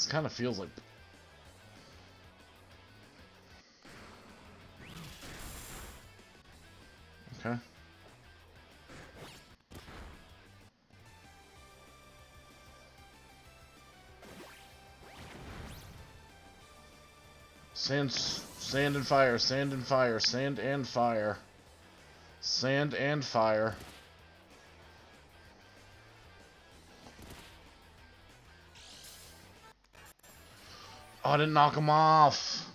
This kind of feels like... Okay. Sand and fire, sand and fire, sand and fire. Sand and fire. Oh, I didn't knock him off.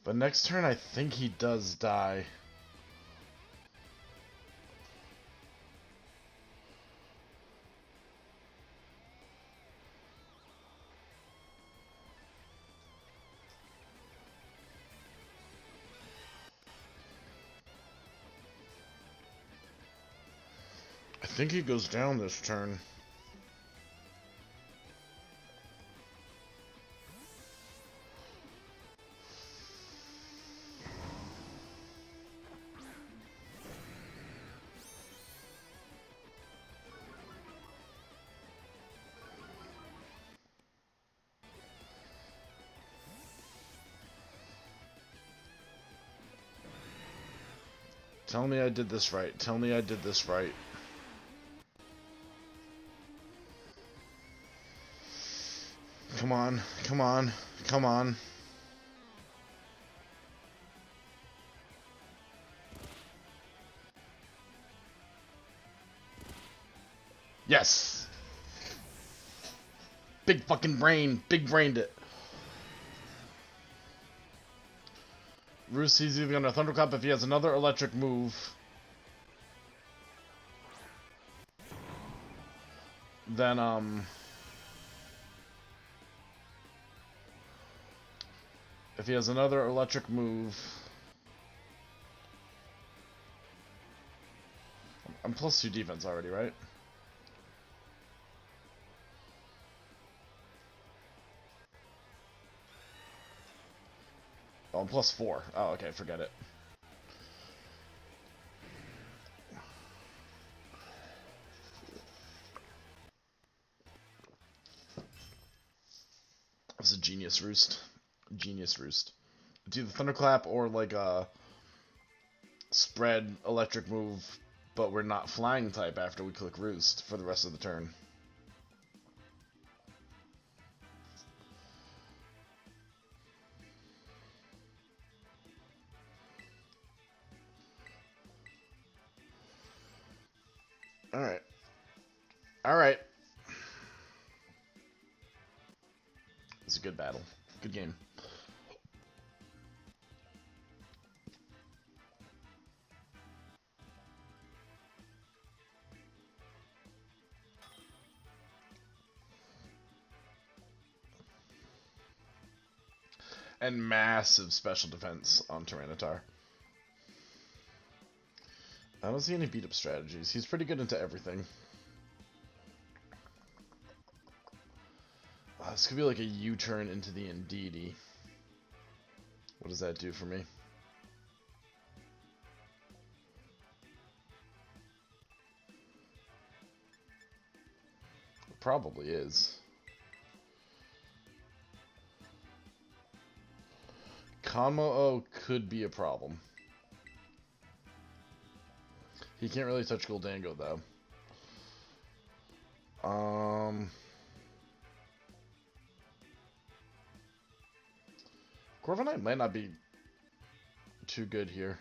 But next turn, I think he does die. I think he goes down this turn. Tell me I did this right. Tell me I did this right. Come on. Come on. Come on. Yes! Big fucking brain. Big brained it. Roost, he's either gonna Thunderclap if he has another electric move. Then, if he has another electric move... I'm +2 defense already, right? Oh, I'm +4. Oh, okay, forget it. That was a genius roost. Genius roost. It's either Thunderclap or like a spread electric move, but we're not flying type after we click roost for the rest of the turn. Alright. Alright. It's a good battle. Good game. And massive special defense on Tyranitar. I don't see any beat-up strategies. He's pretty good into everything. This could be like a U-turn into the Indeedee. What does that do for me? It probably is. Conmo-O could be a problem. He can't really touch Goldango, though. Corviknight might not be too good here.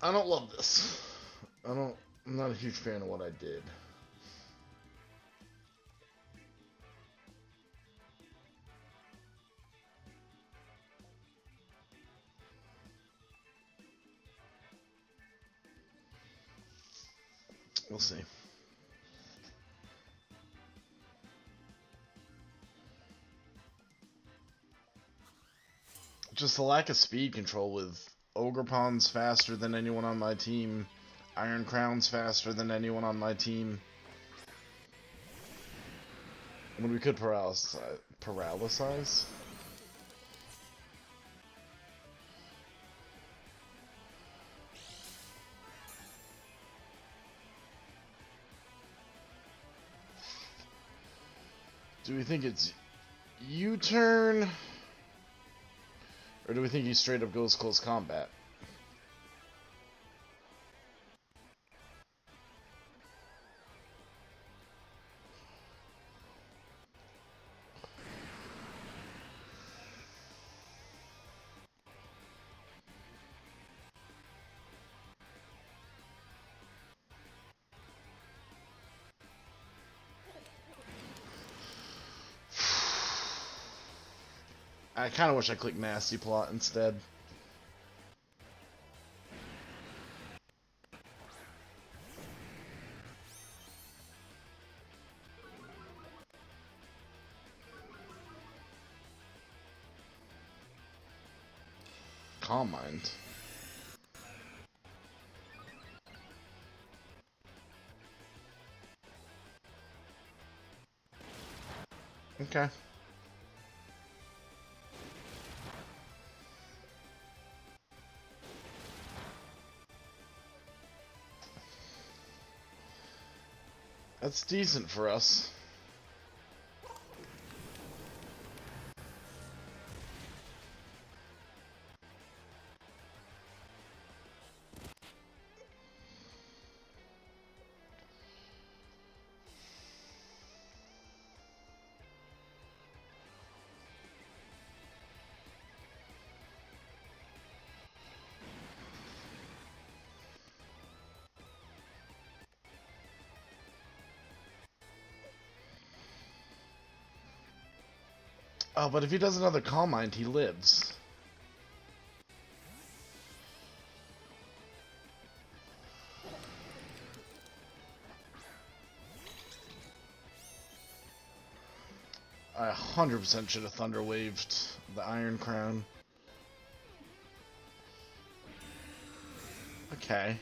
I don't love this. I'm not a huge fan of what I did. We'll see. Just the lack of speed control with Ogre Pawn's faster than anyone on my team. Iron Crown's faster than anyone on my team. When we could paralyze? Do we think it's U-turn? Or do we think he straight up goes close combat? I kind of wish I clicked Nasty Plot instead. Calm Mind. Okay. That's decent for us. Oh, but if he does another Calm Mind, he lives. I 100% should have Thunder Waved the Iron Crown. Okay.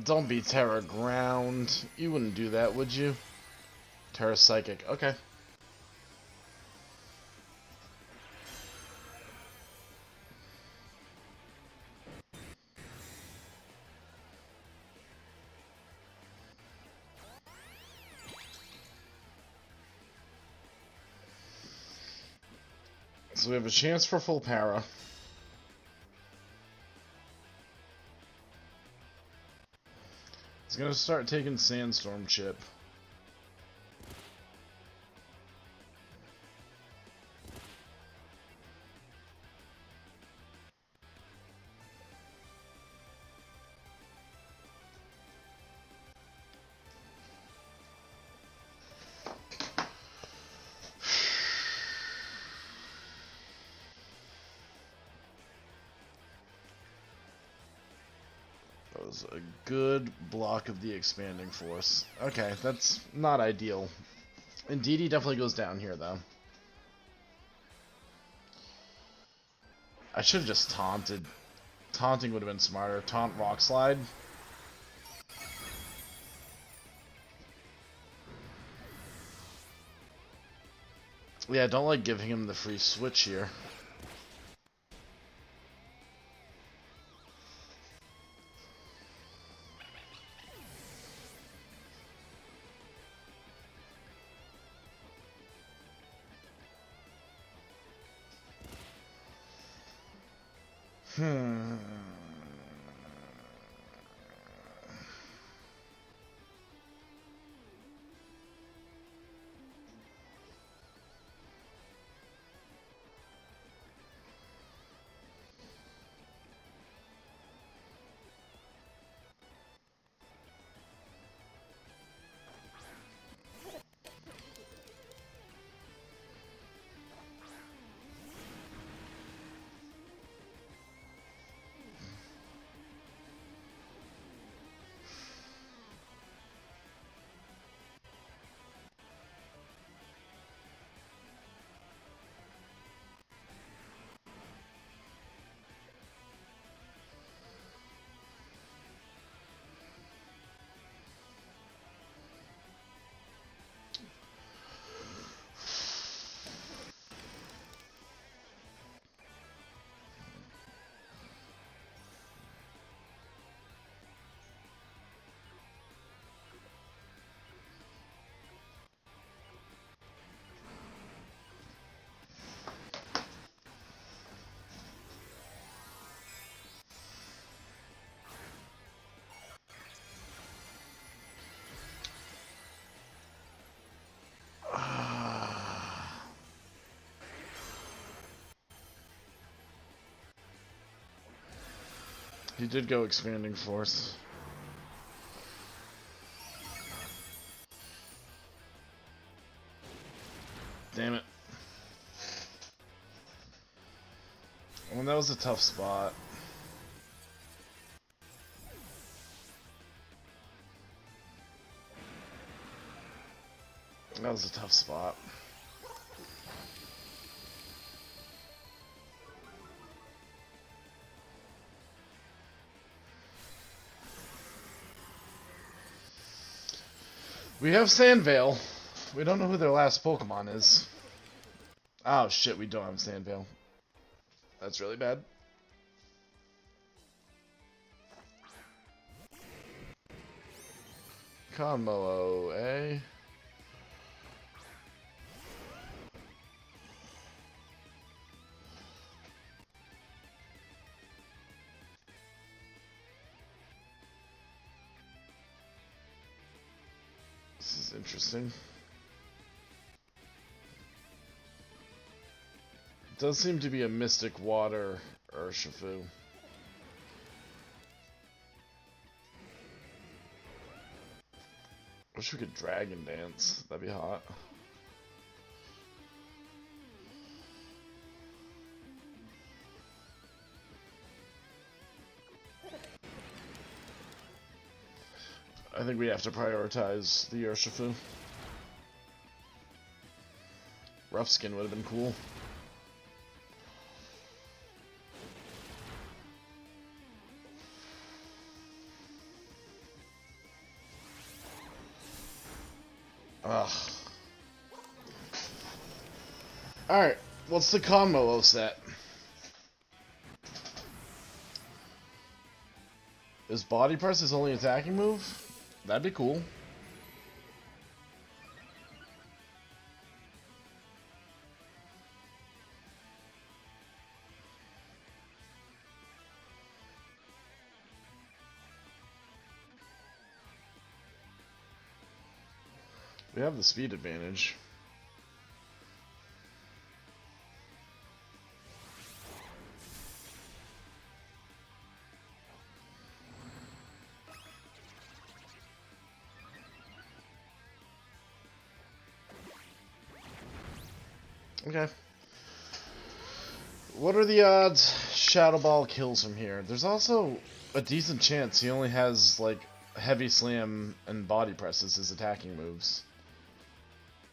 Don't be Terra Ground. You wouldn't do that, would you? Terra Psychic. Okay. So we have a chance for full para. He's gonna start taking Sandstorm Chip. That was a good block of the Expanding Force. Okay, that's not ideal. Indeed, he definitely goes down here, though. I should have just taunted. Taunting would have been smarter. Taunt Rock Slide. Yeah, I don't like giving him the free switch here. Hmm. He did go expanding force. Damn it. Well, that was a tough spot. That was a tough spot. We have Sandvale. We don't know who their last Pokemon is. Oh shit, we don't have Sandvale. That's really bad. Conmo, eh? This is interesting. It does seem to be a Mystic Water Urshifu. Wish we could Dragon Dance. That'd be hot. I think we have to prioritize the Urshifu. Rough Skin would have been cool. Ugh. Alright, what's the Conmo set? Is Body Press his only attacking move? That'd be cool. We have the speed advantage. Okay. What are the odds Shadow Ball kills from here? There's also a decent chance he only has, like, Heavy Slam and Body Press as his attacking moves.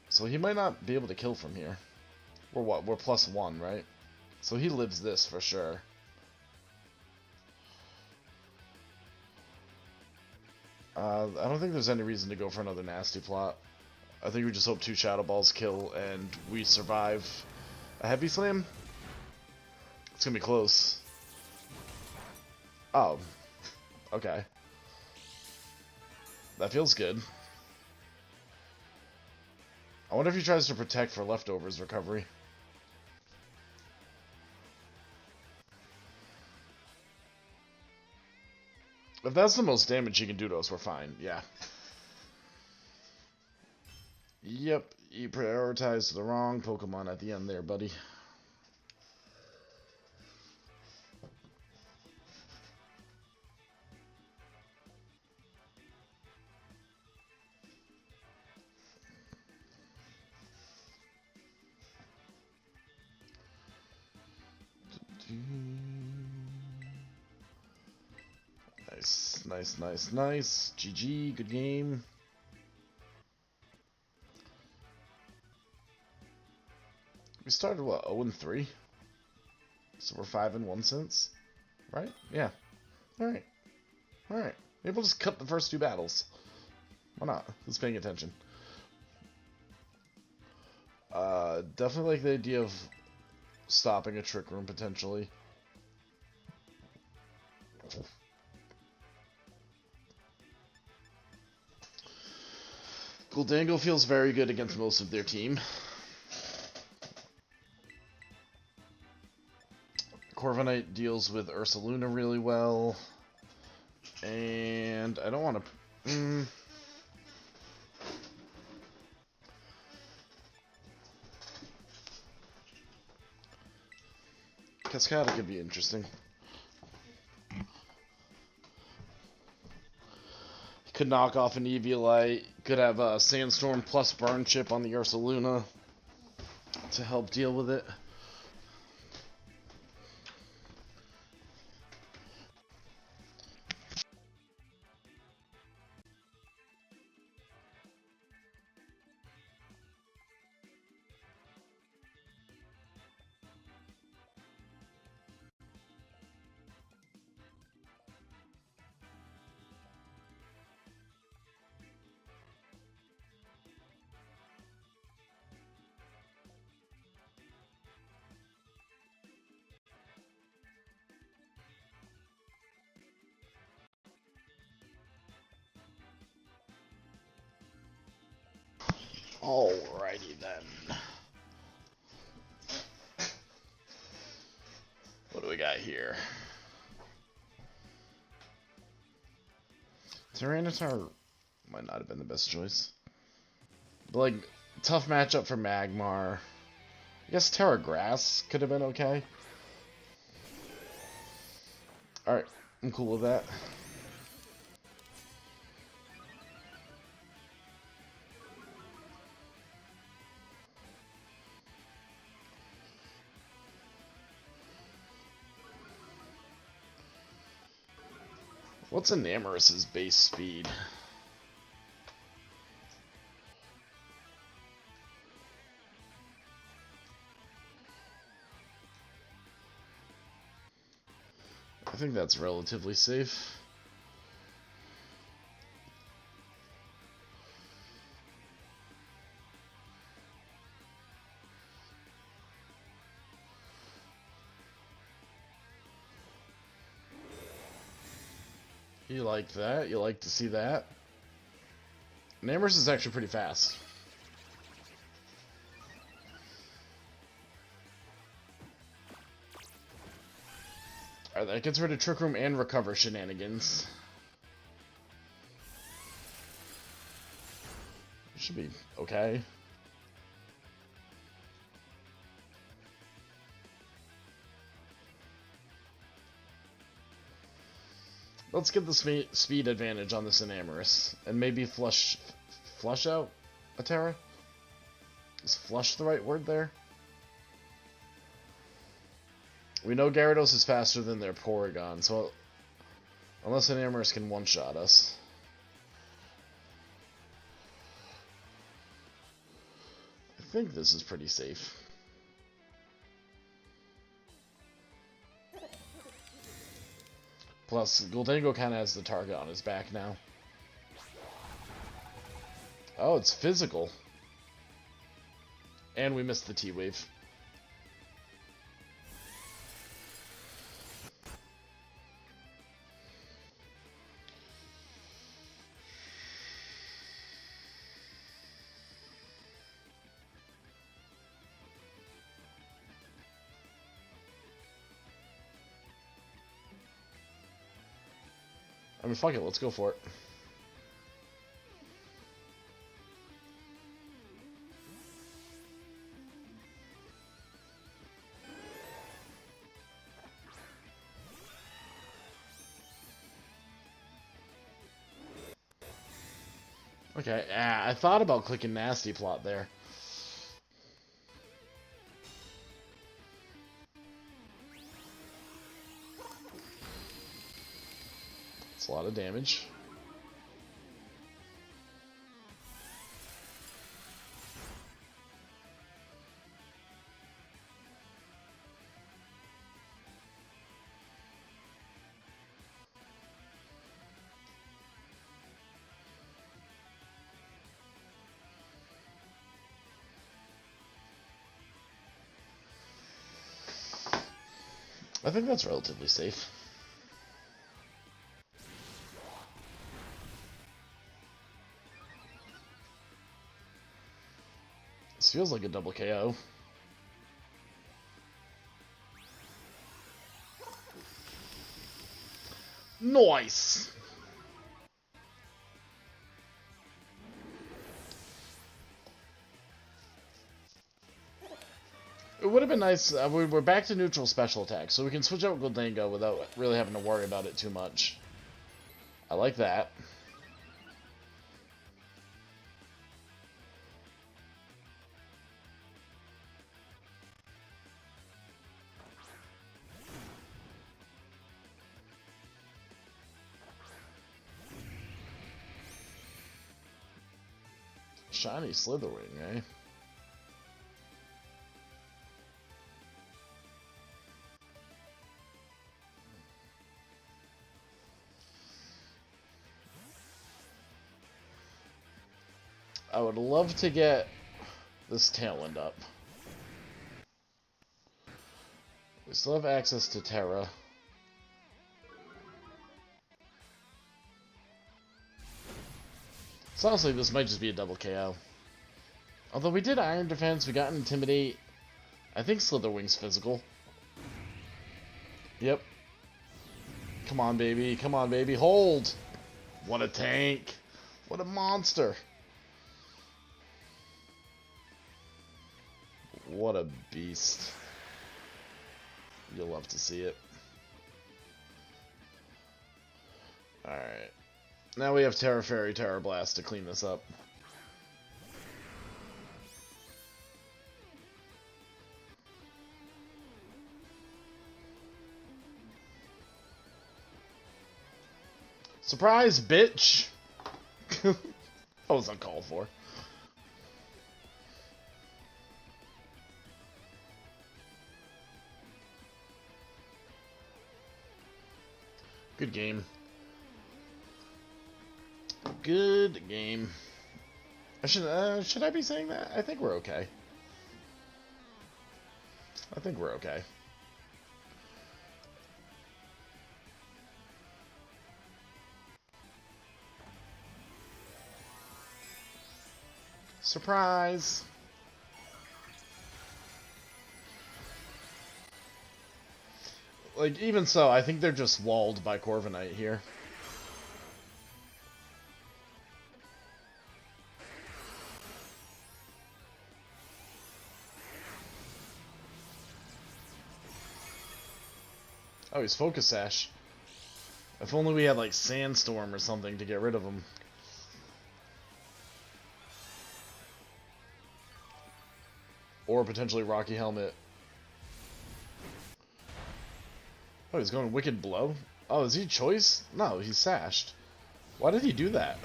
So he might not be able to kill from here. We're what? We're +1, right? So he lives this for sure. I don't think there's any reason to go for another nasty plot. I think we just hope 2 Shadow Balls kill and we survive a Heavy Slam. It's gonna be close. Oh. Okay. That feels good. I wonder if he tries to protect for Leftovers recovery. If that's the most damage he can do to us, we're fine. Yeah. Yep, you prioritized the wrong Pokemon at the end there, buddy. Nice, nice, nice, nice. GG, good game. We started, what, 0-3? So we're 5-1 since? Right? Yeah. Alright. Alright. Maybe we'll just cut the first 2 battles. Why not? Who's paying attention? Definitely like the idea of stopping a Trick Room, potentially. Guldango feels very good against most of their team. Corviknight deals with Ursaluna really well. And I don't want to... Cascada could be interesting. Could knock off an Eviolite. Could have a Sandstorm plus Burn Chip on the Ursaluna to help deal with it. Alrighty then. What do we got here? Tyranitar might not have been the best choice. But, like, tough matchup for Magmar. I guess Terra Grass could have been okay. Alright, I'm cool with that. What's Enamoris's base speed? I think that's relatively safe. You like that? You like to see that? Enamoris is actually pretty fast. Alright, that gets rid of Trick Room and Recover shenanigans. Should be okay. Let's get the speed advantage on this Enamoris. And maybe flush out a Terra? Is flush the right word there? We know Gyarados is faster than their Porygon, so unless Enamoris can one-shot us. I think this is pretty safe. Plus, Guldango kind of has the target on his back now. Oh, it's physical. And we missed the T-Wave. I mean, fuck it, let's go for it. Okay, I thought about clicking Nasty Plot there. It's a lot of damage. I think that's relatively safe. This feels like a double KO. Nice! It would have been nice. We're back to neutral special attack, so we can switch out Gholdengo without really having to worry about it too much. I like that. Shiny Slitherwing, eh? I would love to get this Tailwind up. We still have access to Terra. So honestly, this might just be a double KO. Although we did Iron Defense, we got Intimidate. I think Slitherwing's physical. Yep. Come on, baby. Come on, baby. Hold! What a tank. What a monster. What a beast. You'll love to see it. Alright. Now we have Terra Fairy, Terra Blast to clean this up. Surprise, bitch! That was uncalled for. Good game. Good game. Should I be saying that? I think we're okay. I think we're okay. Surprise! Like, even so, I think they're just walled by Corviknight here. Oh, he's Focus Sash. If only we had, like, Sandstorm or something to get rid of him. Or potentially Rocky Helmet. Oh, he's going Wicked Blow? Oh, is he Choice? No, he's Sashed. Why did he do that?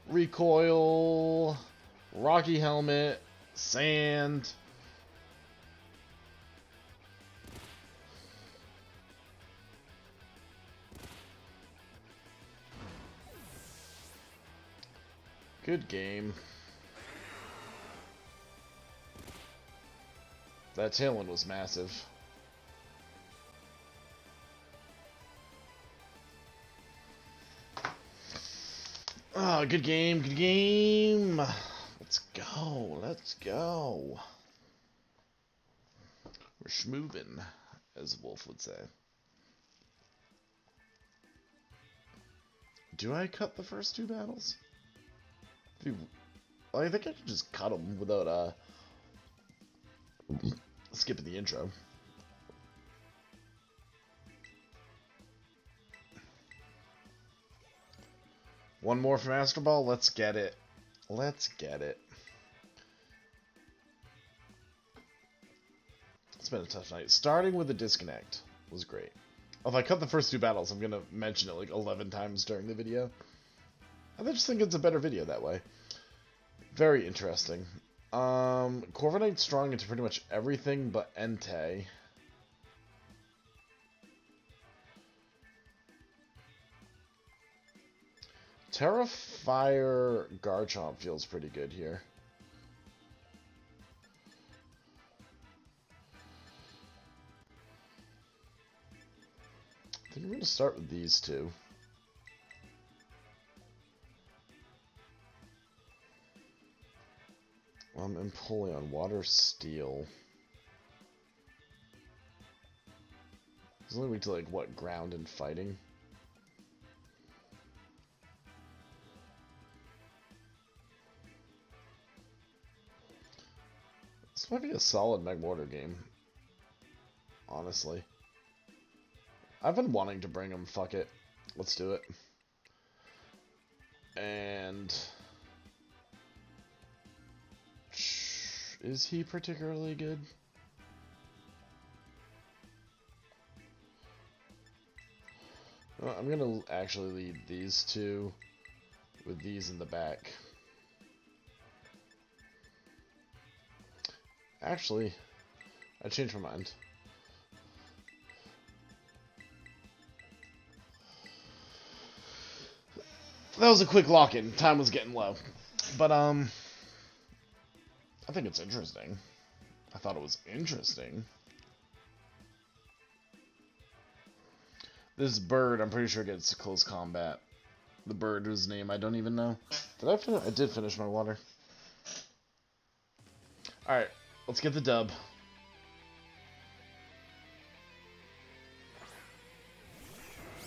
Recoil, Rocky Helmet, Sand. Good game. That tailwind was massive. Oh, good game, good game. Let's go, let's go. We're schmoovin', as Wolf would say. Do I cut the first two battles? I think I can just cut them without skipping the intro. One more for Master Ball. Let's get it. Let's get it. It's been a tough night. Starting with the disconnect was great. If I cut the first two battles, I'm going to mention it like 11 times during the video. I just think it's a better video that way. Very interesting. Corviknight's strong into pretty much everything but Entei. Terra Fire Garchomp feels pretty good here. I think I'm going to start with these two. Empoleon, Water, Steel. It's only weak to, like, what, ground and fighting? This might be a solid Magmortar game. Honestly. I've been wanting to bring him, fuck it. Let's do it. And... is he particularly good? Well, I'm gonna actually lead these two with these in the back. Actually, I changed my mind. That was a quick lock-in. Time was getting low. But, I think it's interesting. I thought it was interesting. This bird, I'm pretty sure gets close combat. The bird whose name I don't even know. Did I finish? I did finish my water. Alright, let's get the dub.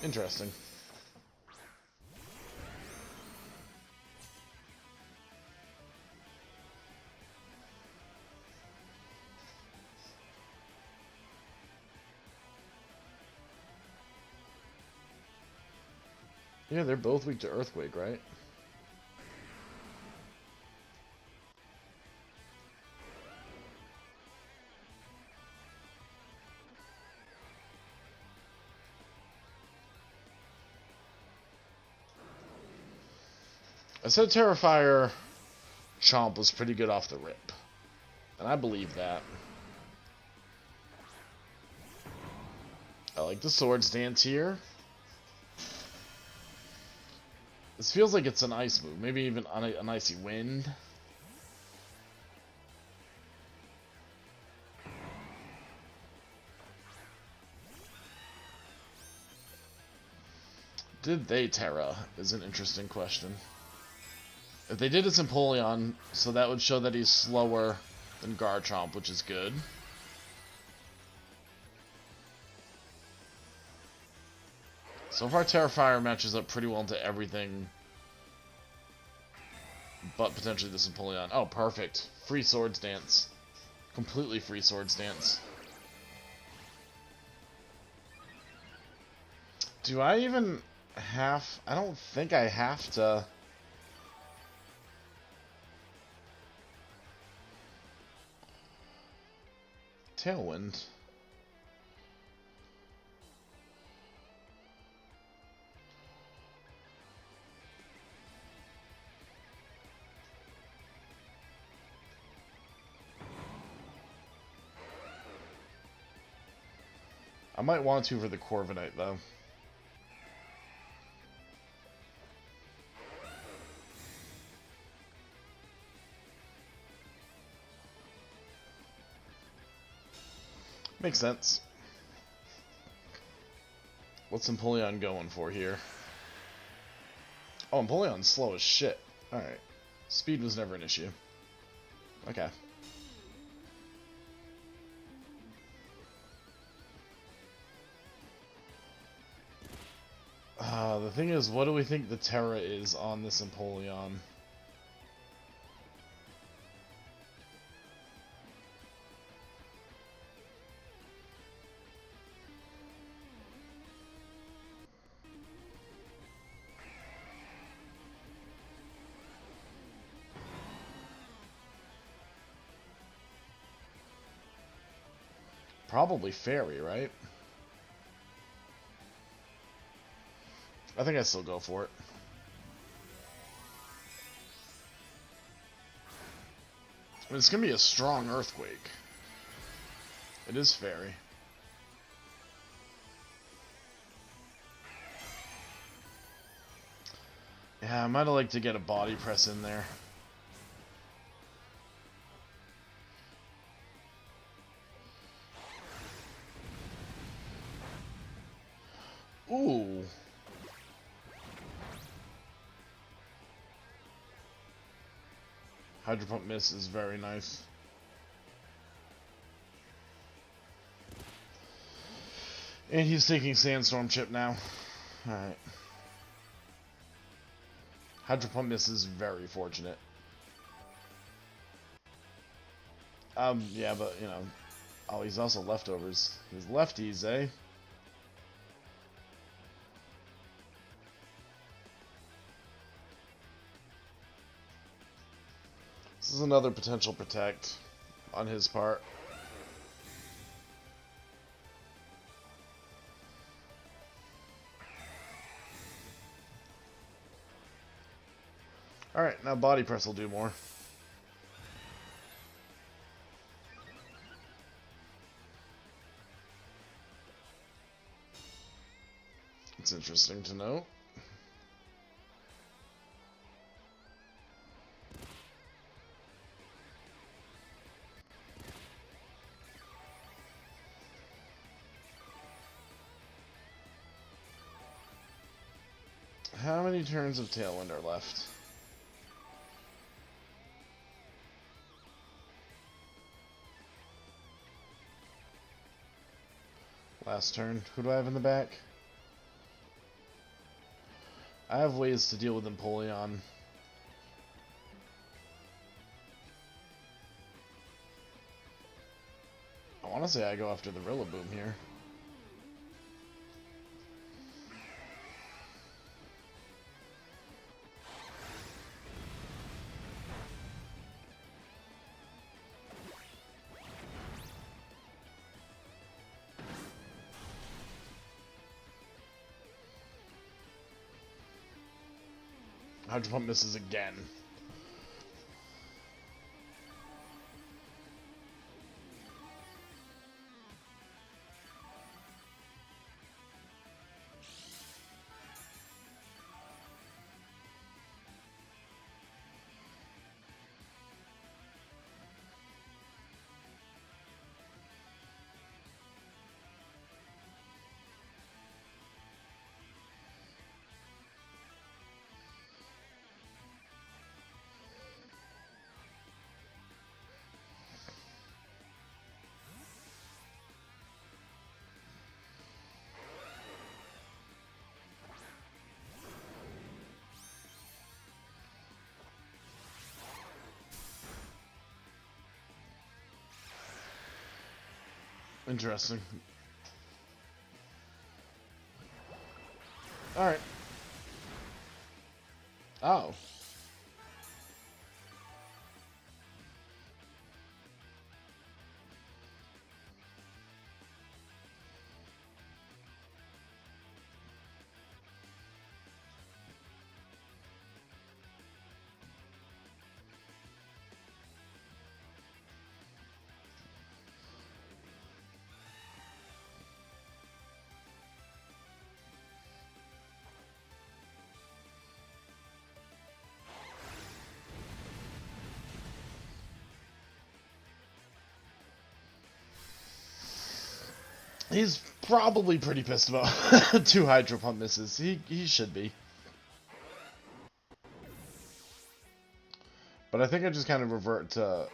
Interesting. Yeah, they're both weak to Earthquake, right? I said Terrifier Chomp was pretty good off the rip. And I believe that. I like the Swords Dance here. This feels like it's an ice move. Maybe even an icy wind. Did they Terra is an interesting question. If they did, it's Empoleon, so that would show that he's slower than Garchomp, which is good. So far, Terrifier matches up pretty well into everything, but potentially this Empoleon. Oh, perfect. Free Swords Dance. Completely free Swords Dance. Do I even have... I don't think I have to... Tailwind. I might want to for the Corviknight, though. Makes sense. What's Empoleon going for here? Oh, Empoleon's slow as shit. Alright. Speed was never an issue. Okay. The thing is, what do we think the Terra is on this Empoleon? Probably Fairy, right? I think I still go for it. I mean, it's gonna be a strong Earthquake. It is Fairy. Yeah, I might have liked to get a Body Press in there. Ooh. Hydro Pump Miss is very nice. And he's taking Sandstorm Chip now. Alright. Hydro Pump Miss is very fortunate. Yeah, but, you know. Oh, he's also leftovers. He's lefties, eh? This is another potential protect on his part. Alright, now Body Press will do more. It's interesting to know. How many turns of Tailwind are left? Last turn. Who do I have in the back? I have ways to deal with Empoleon. I want to say I go after the Rillaboom here. Hydro Pump misses again. Interesting. Alright. Oh. He's probably pretty pissed about 2 Hydro Pump misses. He should be. But I think I just kind of revert to...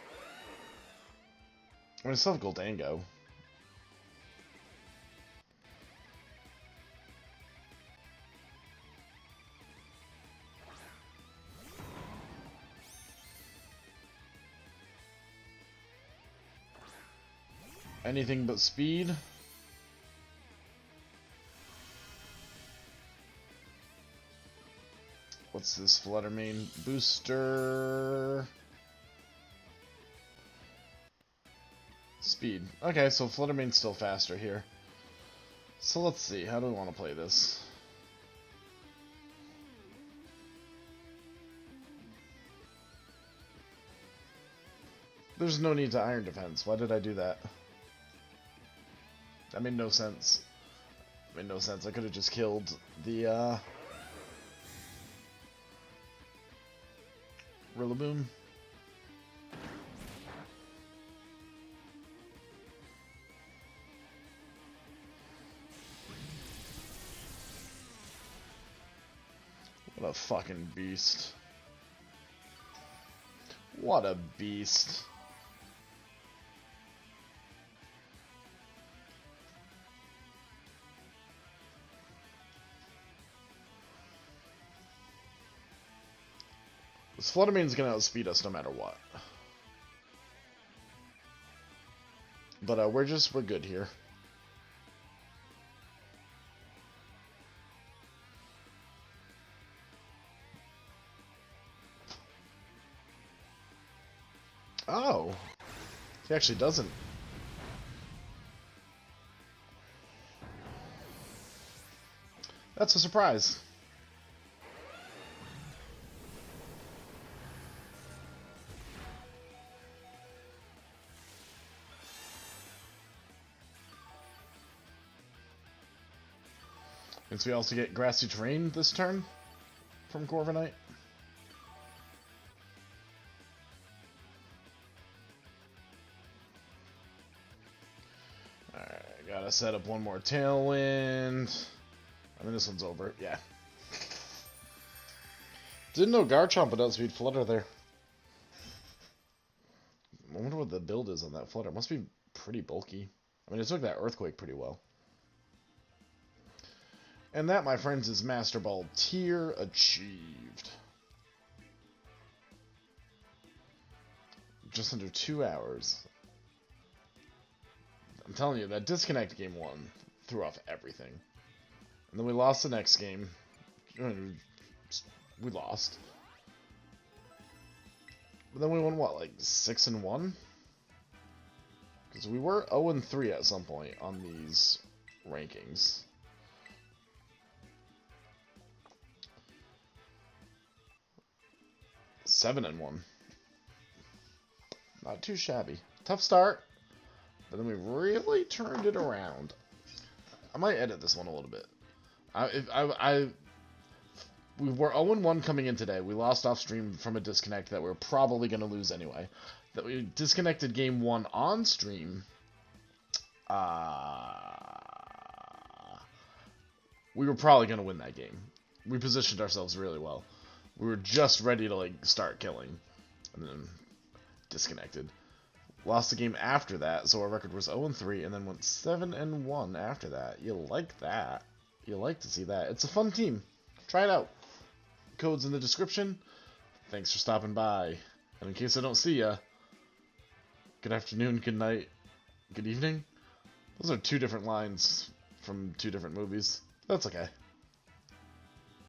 I still have Goldango. Anything but speed. What's this Flutter Mane booster? Speed. Okay, so Flutter Mane's still faster here. So let's see, how do we want to play this? There's no need to Iron Defense. Why did I do that? That made no sense. Made no sense. I could have just killed the Rillaboom. What a fucking beast. What a beast. This Flutter Mane's gonna outspeed us no matter what. But we're good here. Oh. He actually doesn't. That's a surprise. Means we also get Grassy Terrain this turn from Corviknight. Alright, gotta set up one more Tailwind. I mean, this one's over. Yeah. Didn't know Garchomp would outspeed Flutter there. I wonder what the build is on that Flutter. It must be pretty bulky. I mean, it took that Earthquake pretty well. And that, my friends, is Master Ball tier achieved. Just under 2 hours. I'm telling you, that disconnect game 1 threw off everything. And then we lost the next game. We lost. But then we won, what, like 6-1? Because we were 0-3 at some point on these rankings. Seven and 1. Not too shabby. Tough start, but then we really turned it around. I might edit this one a little bit. We were 0-1 coming in today. We lost off stream from a disconnect that we were probably going to lose anyway. That we disconnected game 1 on stream. We were probably going to win that game. We positioned ourselves really well. We were just ready to like start killing, and then disconnected. Lost the game after that, so our record was 0-3, and then went 7-1 after that. You like that? You like to see that? It's a fun team. Try it out. Code's in the description. Thanks for stopping by. And in case I don't see ya, good afternoon, good night, good evening. Those are 2 different lines from 2 different movies. That's okay.